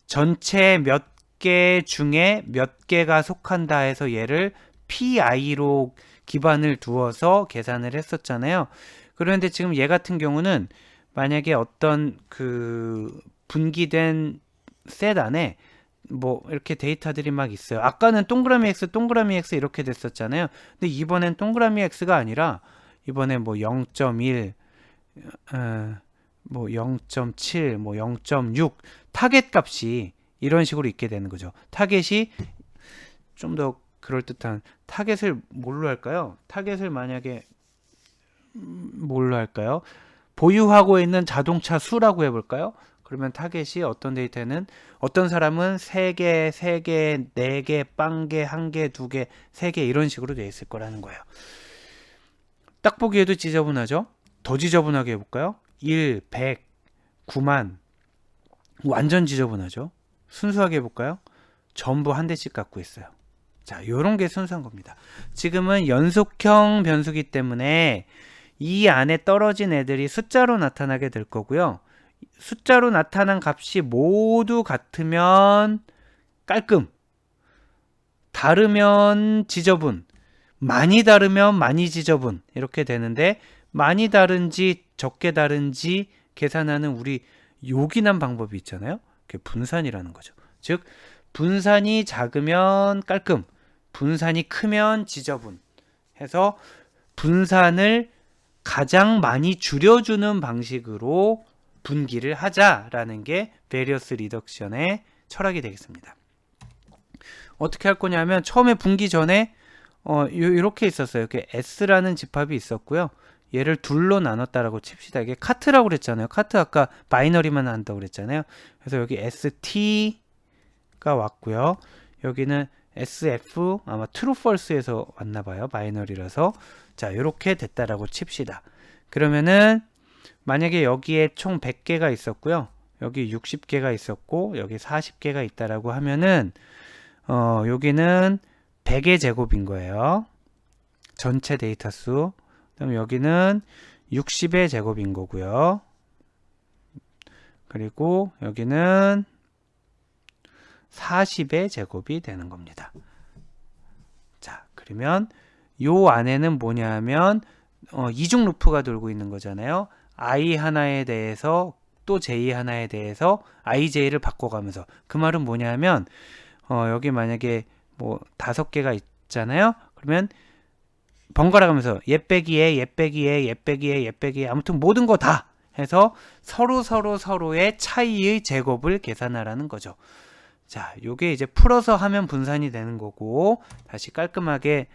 전체 몇 개 중에 몇 개가 속한다 해서 얘를 PI로 기반을 두어서 계산을 했었잖아요. 그런데 지금 얘 같은 경우는 만약에 어떤 그 분기된 셋 안에 뭐 이렇게 데이터들이 막 있어요. 아까는 동그라미 x 동그라미 x 이렇게 됐었잖아요. 근데 이번엔 동그라미 x가 아니라 이번에 뭐 0.1 뭐 0.7 뭐 0.6 타겟 값이 이런 식으로 있게 되는 거죠. 타겟이 좀 더 그럴듯한 타겟을 뭘로 할까요? 타겟을 만약에 뭘로 할까요? 보유하고 있는 자동차 수라고 해볼까요? 그러면 타겟이 어떤 데이터는 어떤 사람은 3개, 3개, 4개, 빵개, 1개, 2개, 3개 이런 식으로 되어 있을 거라는 거예요. 딱 보기에도 지저분하죠? 더 지저분하게 해볼까요? 1, 100, 9만 완전 지저분하죠? 순수하게 해볼까요? 전부 한 대씩 갖고 있어요. 자, 요런 게 순수한 겁니다. 지금은 연속형 변수기 때문에 이 안에 떨어진 애들이 숫자로 나타나게 될 거고요. 숫자로 나타난 값이 모두 같으면 깔끔, 다르면 지저분, 많이 다르면 많이 지저분 이렇게 되는데 많이 다른지 적게 다른지 계산하는 우리 요긴한 방법이 있잖아요. 그게 분산이라는 거죠. 즉 분산이 작으면 깔끔, 분산이 크면 지저분 해서 분산을 가장 많이 줄여주는 방식으로 분기를 하자라는 게 베리어스 리덕션의 철학이 되겠습니다. 어떻게 할 거냐면 처음에 분기 전에 이렇게 있었어요. 이렇게 S라는 집합이 있었고요. 얘를 둘로 나눴다라고 칩시다. 이게 카트라고 그랬잖아요. 카트 아까 바이너리만 한다고 그랬잖아요. 그래서 여기 ST가 왔고요. 여기는 SF 아마 true false에서 왔나 봐요. 바이너리라서. 자, 이렇게 됐다라고 칩시다. 그러면은 만약에 여기에 총 100개가 있었고요. 여기 60개가 있었고 여기 40개가 있다라고 하면은 여기는 100의 제곱인 거예요. 전체 데이터 수. 그럼 여기는 60의 제곱인 거고요. 그리고 여기는 40의 제곱이 되는 겁니다. 자, 그러면 요 안에는 뭐냐면 이중 루프가 돌고 있는 거잖아요. i 하나에 대해서 또 j 하나에 대해서 ij를 바꿔가면서 그 말은 뭐냐면 여기 만약에 뭐 5개가 있잖아요. 그러면 번갈아 가면서 얘 빼기 얘 빼기 얘 빼기 얘 빼기 아무튼 모든 거 다 해서 서로의 차이의 제곱을 계산하라는 거죠. 자, 요게 이제 풀어서 하면 분산이 되는 거고 다시 깔끔하게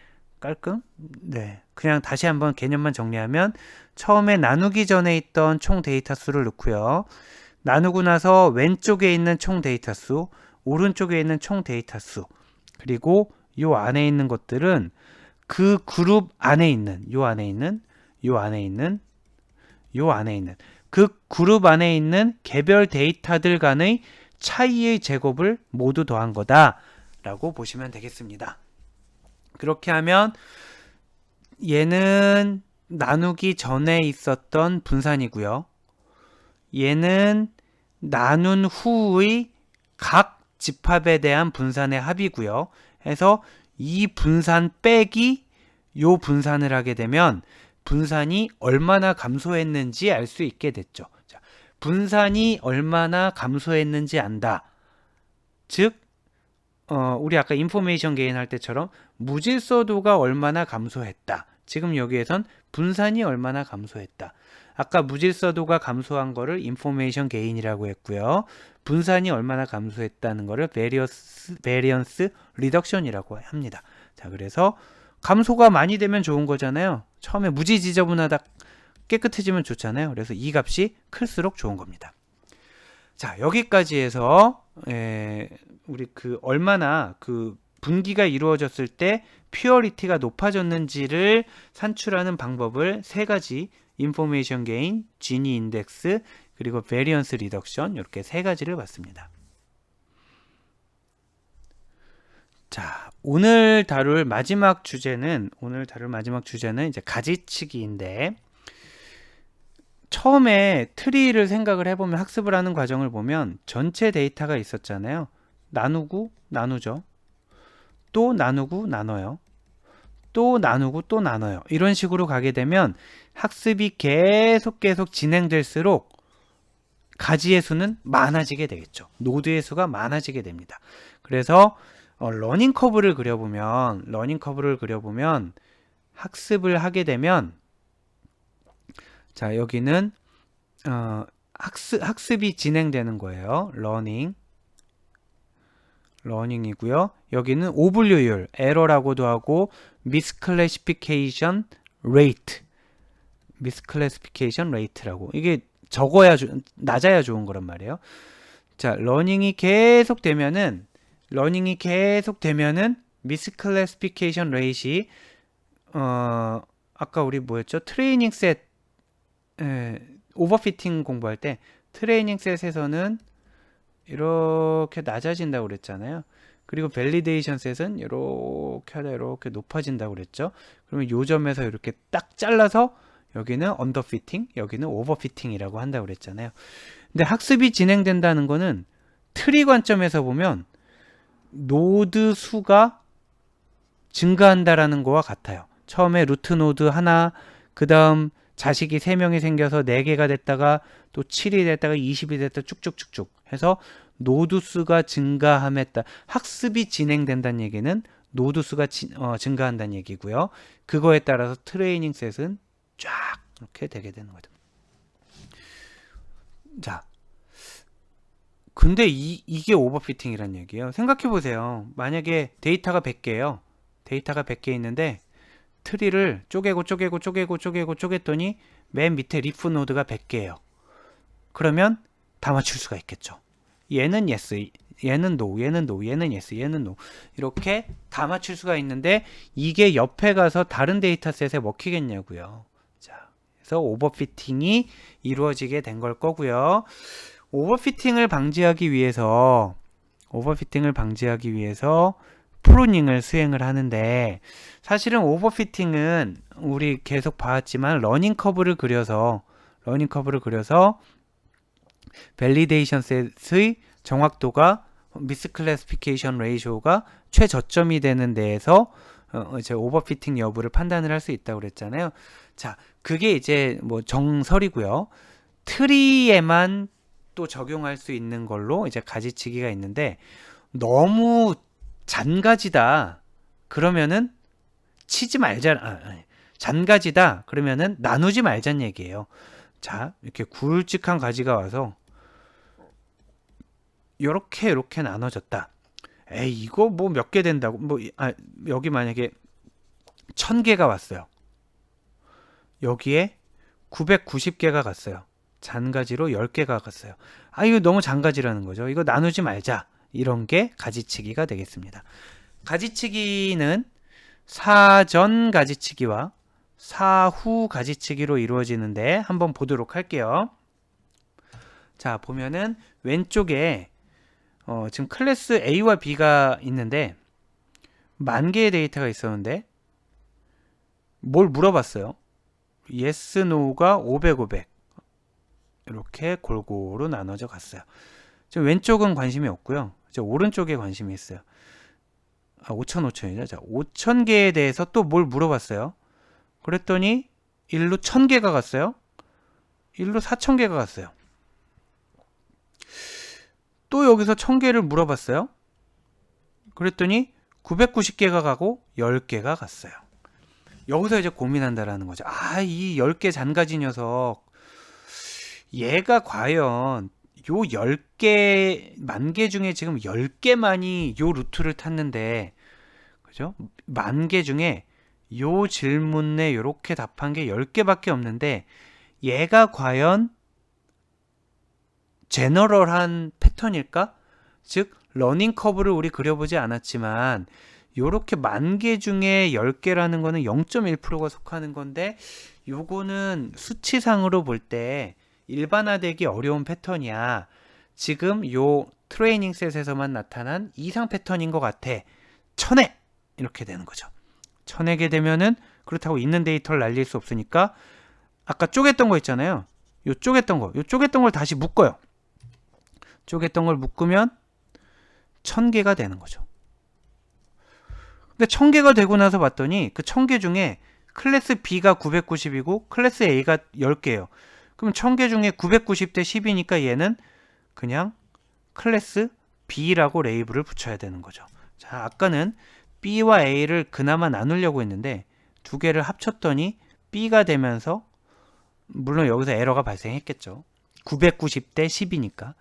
네, 그냥 다시 한번 개념만 정리하면 처음에 나누기 전에 있던 총 데이터 수를 넣고요. 나누고 나서 왼쪽에 있는 총 데이터 수, 오른쪽에 있는 총 데이터 수, 그리고 요 안에 있는 것들은 그 그룹 안에 있는 요 안에 있는 그 그룹 안에 있는 개별 데이터들 간의 차이의 제곱을 모두 더한 거다라고 보시면 되겠습니다. 그렇게 하면 얘는 나누기 전에 있었던 분산이고요. 얘는 나눈 후의 각 집합에 대한 분산의 합이고요. 해서 이 분산 빼기 요 분산을 하게 되면 분산이 얼마나 감소했는지 알 수 있게 됐죠. 자, 분산이 얼마나 감소했는지 안다. 즉 우리 아까 인포메이션 게인 할 때처럼 무질서도가 얼마나 감소했다. 지금 여기에선 분산이 얼마나 감소했다. 아까 무질서도가 감소한 거를 인포메이션 게인이라고 했고요. 분산이 얼마나 감소했다는 거를 베리언스 리덕션이라고 합니다. 자, 그래서 감소가 많이 되면 좋은 거잖아요. 처음에 무지 지저분하다 깨끗해지면 좋잖아요. 그래서 이 값이 클수록 좋은 겁니다. 자, 여기까지 해서 우리 얼마나 분기가 이루어졌을 때 퓨어리티가 높아졌는지를 산출하는 방법을 세 가지, 인포메이션 게인, 지니 인덱스, 그리고 베리언스 리덕션, 이렇게 세 가지를 봤습니다. 자, 오늘 다룰 마지막 주제는 이제 가지치기인데, 처음에 트리를 생각을 해보면, 학습을 하는 과정을 보면 전체 데이터가 있었잖아요. 나누고 나누죠. 또 나누고 나눠요. 또 나누고 또 나눠요. 이런 식으로 가게 되면 학습이 계속 진행될수록 가지의 수는 많아지게 되겠죠. 노드의 수가 많아지게 됩니다. 그래서 러닝 커브를 그려보면 학습을 하게 되면, 자, 여기는 학습이 진행되는 거예요. 러닝이고요. 여기는 오분류율, 에러라고도 하고 misclassification rate라고. 이게 낮아야 좋은 거란 말이에요. 자, 러닝이 계속 되면은 misclassification rate이 아까 우리 뭐였죠? 트레이닝 셋 오버피팅 공부할 때 트레이닝 셋에서는 이렇게 낮아진다고 그랬잖아요. 그리고 밸리데이션 셋은 이렇게 하다 이렇게 높아진다고 그랬죠. 그러면 요 점에서 이렇게 딱 잘라서 여기는 언더피팅, 여기는 오버피팅이라고 한다고 그랬잖아요. 근데 학습이 진행된다는 거는 트리 관점에서 보면 노드 수가 증가한다라는 거와 같아요. 처음에 루트 노드 하나, 그 다음 자식이 3명이 생겨서 4개가 됐다가 또 7이 됐다가 20이 됐다가 쭉쭉쭉쭉 해서 노드 수가 증가함에 따라 학습이 진행된다는 얘기는 노드 수가 증가한다는 얘기고요. 그거에 따라서 트레이닝 셋은 쫙 이렇게 되게 되는 거죠. 자, 근데 이게 오버피팅이란 얘기예요. 생각해 보세요. 만약에 데이터가 100개예요. 데이터가 100개 있는데 트리를 쪼개더니 맨 밑에 리프 노드가 100개예요. 그러면 다 맞출 수가 있겠죠. 얘는 yes, 얘는 no, 얘는 no, 얘는 yes, 얘는 no. 이렇게 다 맞출 수가 있는데 이게 옆에 가서 다른 데이터셋에 먹히겠냐고요. 자, 그래서 오버피팅이 이루어지게 된 걸 거고요. 오버피팅을 방지하기 위해서 프루닝을 수행을 하는데, 사실은 오버피팅은 우리 계속 봤지만 러닝 커브를 그려서 밸리데이션 셋의 정확도가 미스클래시피케이션 레이쇼가 최저점이 되는 데에서 이제 오버피팅 여부를 판단을 할 수 있다고 그랬잖아요. 자, 그게 이제 뭐 정설이고요. 트리에만 또 적용할 수 있는 걸로 이제 가지치기가 있는데, 너무 잔가지다 그러면은 치지 말자, 잔가지다 그러면은 나누지 말자는 얘기예요. 자, 이렇게 굵직한 가지가 와서 이렇게 나눠졌다. 에이, 이거 뭐 몇 개 된다고, 여기 만약에 1000개가 왔어요. 여기에 990개가 갔어요. 잔가지로 10개가 갔어요. 이거 너무 잔가지라는 거죠. 이거 나누지 말자. 이런 게 가지치기가 되겠습니다. 가지치기는 사전 가지치기와 사후 가지치기로 이루어지는데 한번 보도록 할게요. 자, 보면은 왼쪽에 지금 클래스 A와 B가 있는데 10,000개의 데이터가 있었는데 뭘 물어봤어요? yes, no가 500, 500 이렇게 골고루 나눠져 갔어요. 지금 왼쪽은 관심이 없고요. 오른쪽에 관심이 있어요. 5,000이죠. 자, 5,000개에 대해서 또 뭘 물어봤어요. 그랬더니 1로 1,000개가 갔어요. 1로 4,000개가 갔어요. 또 여기서 1,000개를 물어봤어요. 그랬더니 990개가 가고 10개가 갔어요. 여기서 이제 고민한다라는 거죠. 이 10개 잔가지 녀석, 얘가 과연 요 10개, 10,000개 중에 지금 10개만이 요 루트를 탔는데, 그죠? 10,000개 중에 요 질문에 요렇게 답한 게 10개밖에 없는데, 얘가 과연 제너럴한 패턴일까? 즉, 러닝 커브를 우리 그려보지 않았지만 요렇게 10,000개 중에 10개라는 거는 0.1%가 속하는 건데 요거는 수치상으로 볼 때 일반화되기 어려운 패턴이야. 지금 요 트레이닝 셋에서만 나타난 이상 패턴인 것 같아. 쳐내! 이렇게 되는 거죠. 쳐내게 되면은 그렇다고 있는 데이터를 날릴 수 없으니까 아까 쪼갰던 거 있잖아요. 요 쪼갰던 걸 다시 묶어요. 쪼갰던 걸 묶으면 1000개가 되는 거죠. 근데 1000개가 되고 나서 봤더니 그 1000개 중에 클래스 B가 990이고 클래스 A가 10개예요. 그럼 1000개 중에 990대 10이니까 얘는 그냥 클래스 B라고 레이블을 붙여야 되는 거죠. 자, 아까는 B와 A를 그나마 나누려고 했는데 두 개를 합쳤더니 B가 되면서 물론 여기서 에러가 발생했겠죠. 990대 10이니까.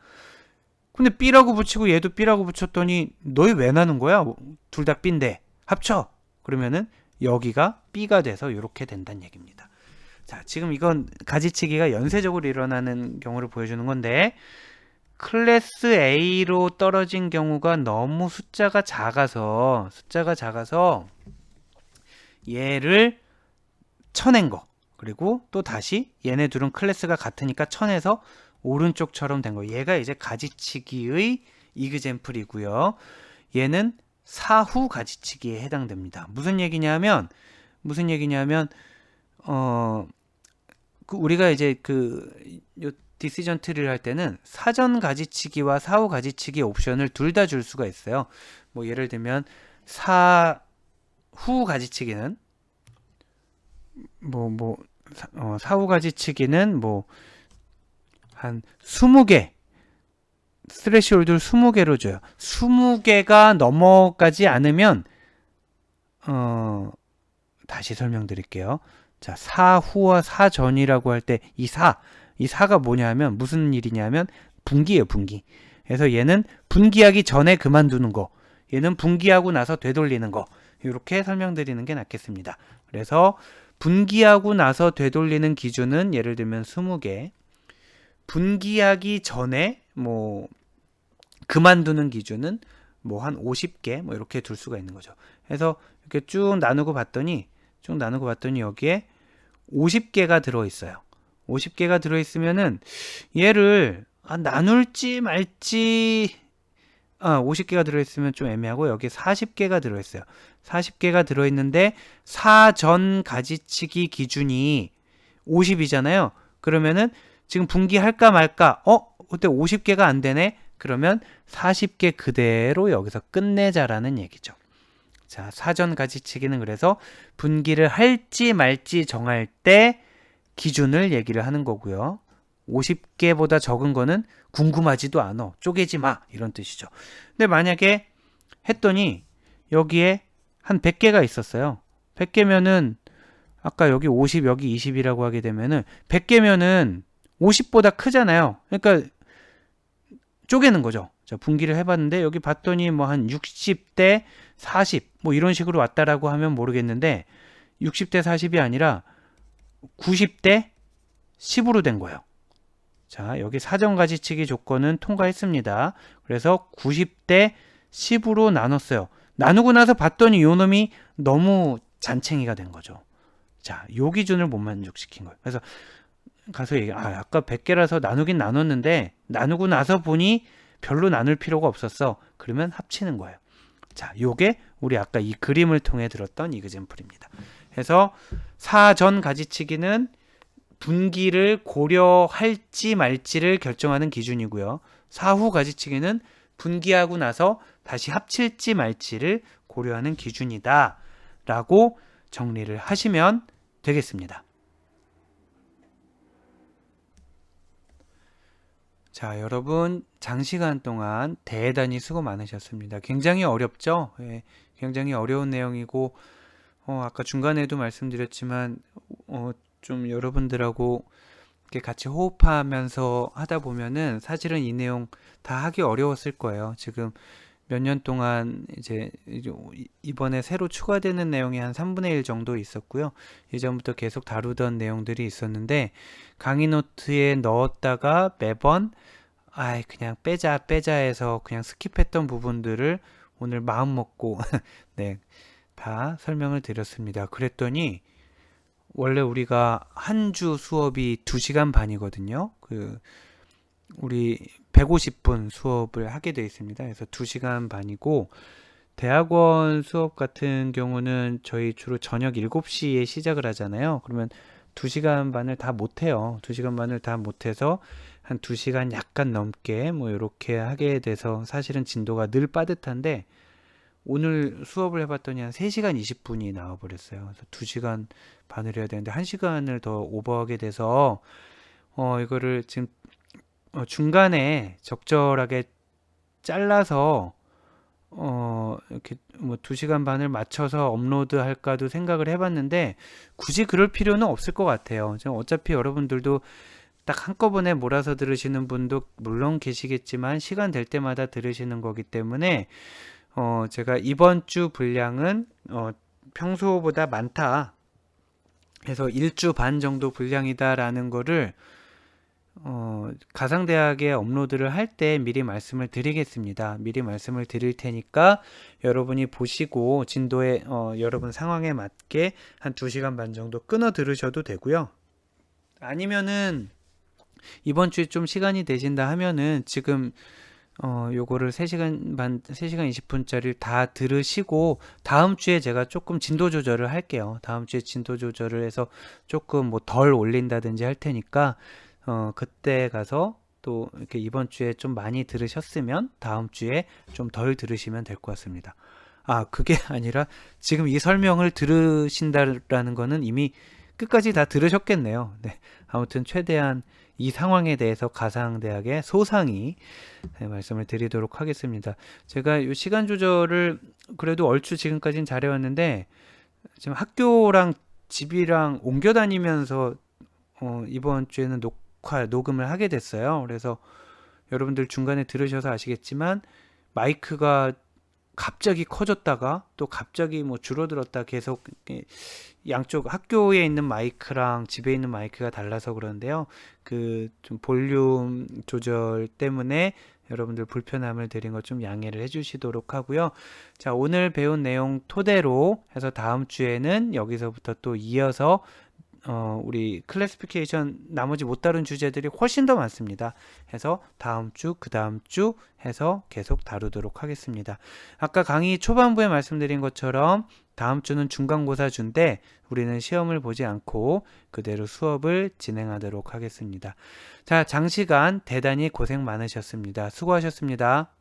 근데 B라고 붙이고 얘도 B라고 붙였더니 너희 왜 나눈 거야? 둘 다 B인데 합쳐! 그러면은 여기가 B가 돼서 이렇게 된다는 얘기입니다. 자, 지금 이건 가지치기가 연쇄적으로 일어나는 경우를 보여주는 건데 클래스 A로 떨어진 경우가 너무 숫자가 작아서 얘를 쳐낸 거, 그리고 또 다시 얘네 둘은 클래스가 같으니까 쳐내서 오른쪽처럼 된 거. 얘가 이제 가지치기의 이그젬플이고요. 얘는 사후 가지치기에 해당됩니다. 무슨 얘기냐면 우리가 이제 요 디시전 트리를 할 때는 사전 가지치기와 사후 가지치기 옵션을 둘 다 줄 수가 있어요. 뭐 예를 들면 사후 가지치기는 사후 가지치기는 한 20개 스레시홀드를 20개로 줘요. 20개가 넘어가지 않으면 다시 설명드릴게요. 자, 사후와 사전이라고 할 때 이 사가 뭐냐면 무슨 일이냐면 분기예요, 분기. 그래서 얘는 분기하기 전에 그만두는 거, 얘는 분기하고 나서 되돌리는 거, 이렇게 설명드리는 게 낫겠습니다. 그래서 분기하고 나서 되돌리는 기준은 예를 들면 20개, 분기하기 전에 그만두는 기준은 한 50개 이렇게 둘 수가 있는 거죠. 그래서 이렇게 쭉 나누고 봤더니 여기에 50개가 들어있어요. 50개가 들어있으면은 얘를 나눌지 말지 50개가 들어있으면 좀 애매하고 여기 40개가 들어있어요. 40개가 들어있는데 사전 가지치기 기준이 50이잖아요. 그러면은 지금 분기할까 말까? 그때 50개가 안 되네? 그러면 40개 그대로 여기서 끝내자라는 얘기죠. 자, 사전 가지치기는 그래서 분기를 할지 말지 정할 때 기준을 얘기를 하는 거고요. 50개보다 적은 거는 궁금하지도 않아. 쪼개지 마. 이런 뜻이죠. 근데 만약에 했더니 여기에 한 100개가 있었어요. 100개면은 아까 여기 50, 여기 20이라고 하게 되면은 100개면은 50보다 크잖아요. 그러니까 쪼개는 거죠. 자, 분기를 해봤는데 여기 봤더니 한 60대 40 이런 식으로 왔다라고 하면 모르겠는데 60대 40이 아니라 90대 10으로 된 거예요. 자, 여기 사전 가지치기 조건은 통과했습니다. 그래서 90대 10으로 나눴어요. 나누고 나서 봤더니 요 놈이 너무 잔챙이가 된 거죠. 자, 요 기준을 못 만족시킨 거예요. 그래서 가서 아까 100개라서 나누긴 나눴는데 나누고 나서 보니 별로 나눌 필요가 없었어. 그러면 합치는 거예요. 자, 요게 우리 아까 이 그림을 통해 들었던 이그젬플입니다. 그래서 사전 가지치기는 분기를 고려할지 말지를 결정하는 기준이고요. 사후 가지치기는 분기하고 나서 다시 합칠지 말지를 고려하는 기준이다 라고 정리를 하시면 되겠습니다. 자, 여러분 장시간 동안 대단히 수고 많으셨습니다. 굉장히 어렵죠? 예, 굉장히 어려운 내용이고 아까 중간에도 말씀드렸지만 좀 여러분들하고 이렇게 같이 호흡하면서 하다 보면은 사실은 이 내용 다 하기 어려웠을 거예요. 지금 몇 년 동안 이제 이번에 새로 추가되는 내용이 한 3분의 1 정도 있었고요. 예전부터 계속 다루던 내용들이 있었는데 강의 노트에 넣었다가 매번 아이 그냥 빼자 해서 그냥 스킵했던 부분들을 오늘 마음 먹고 네, 다 설명을 드렸습니다. 그랬더니 원래 우리가 한 주 수업이 2시간 반이거든요. 우리 150분 수업을 하게 되어 있습니다. 그래서 2시간 반이고 대학원 수업 같은 경우는 저희 주로 저녁 7시에 시작을 하잖아요. 그러면 2시간 반을 다 못해요. 2시간 반을 다 못해서 한 2시간 약간 넘게 뭐 이렇게 하게 돼서 사실은 진도가 늘 빠듯한데 오늘 수업을 해봤더니 한 3시간 20분이 나와버렸어요. 그래서 2시간 반을 해야 되는데 1시간을 더 오버하게 돼서 이거를 지금 중간에 적절하게 잘라서 이렇게 뭐 2시간 반을 맞춰서 업로드 할까도 생각을 해봤는데 굳이 그럴 필요는 없을 것 같아요. 지금 어차피 여러분들도 딱 한꺼번에 몰아서 들으시는 분도 물론 계시겠지만 시간 될 때마다 들으시는 거기 때문에 제가 이번 주 분량은 평소보다 많다 해서 1주 반 정도 분량이다라는 거를 가상대학에 업로드를 할 때 미리 말씀을 드리겠습니다. 미리 말씀을 드릴 테니까 여러분이 보시고 진도에 여러분 상황에 맞게 한 2시간 반 정도 끊어 들으셔도 되고요. 아니면은 이번 주에 좀 시간이 되신다 하면은 지금 요거를 3시간 반, 3시간 20분짜리를 다 들으시고 다음 주에 제가 조금 진도 조절을 할게요. 다음 주에 진도 조절을 해서 조금 뭐 덜 올린다든지 할 테니까 그때 가서 또 이렇게 이번 주에 좀 많이 들으셨으면 다음 주에 좀 덜 들으시면 될 것 같습니다. 아, 그게 아니라 지금 이 설명을 들으신다라는 거는 이미 끝까지 다 들으셨겠네요. 네. 아무튼 최대한 이 상황에 대해서 가상대학의 소상히 말씀을 드리도록 하겠습니다. 제가 이 시간 조절을 그래도 얼추 지금까지는 잘해왔는데 지금 학교랑 집이랑 옮겨 다니면서 이번 주에는 녹음을 하게 됐어요. 그래서 여러분들 중간에 들으셔서 아시겠지만 마이크가 갑자기 커졌다가 또 갑자기 뭐 줄어들었다 계속 양쪽 학교에 있는 마이크랑 집에 있는 마이크가 달라서 그러는데요. 좀 볼륨 조절 때문에 여러분들 불편함을 드린 것 좀 양해를 해주시도록 하고요. 자, 오늘 배운 내용 토대로 해서 다음 주에는 여기서부터 또 이어서 우리 클래시피케이션 나머지 못 다룬 주제들이 훨씬 더 많습니다. 해서 다음 주, 그 다음 주 해서 계속 다루도록 하겠습니다. 아까 강의 초반부에 말씀드린 것처럼 다음 주는 중간고사 주인데 우리는 시험을 보지 않고 그대로 수업을 진행하도록 하겠습니다. 자, 장시간 대단히 고생 많으셨습니다. 수고하셨습니다.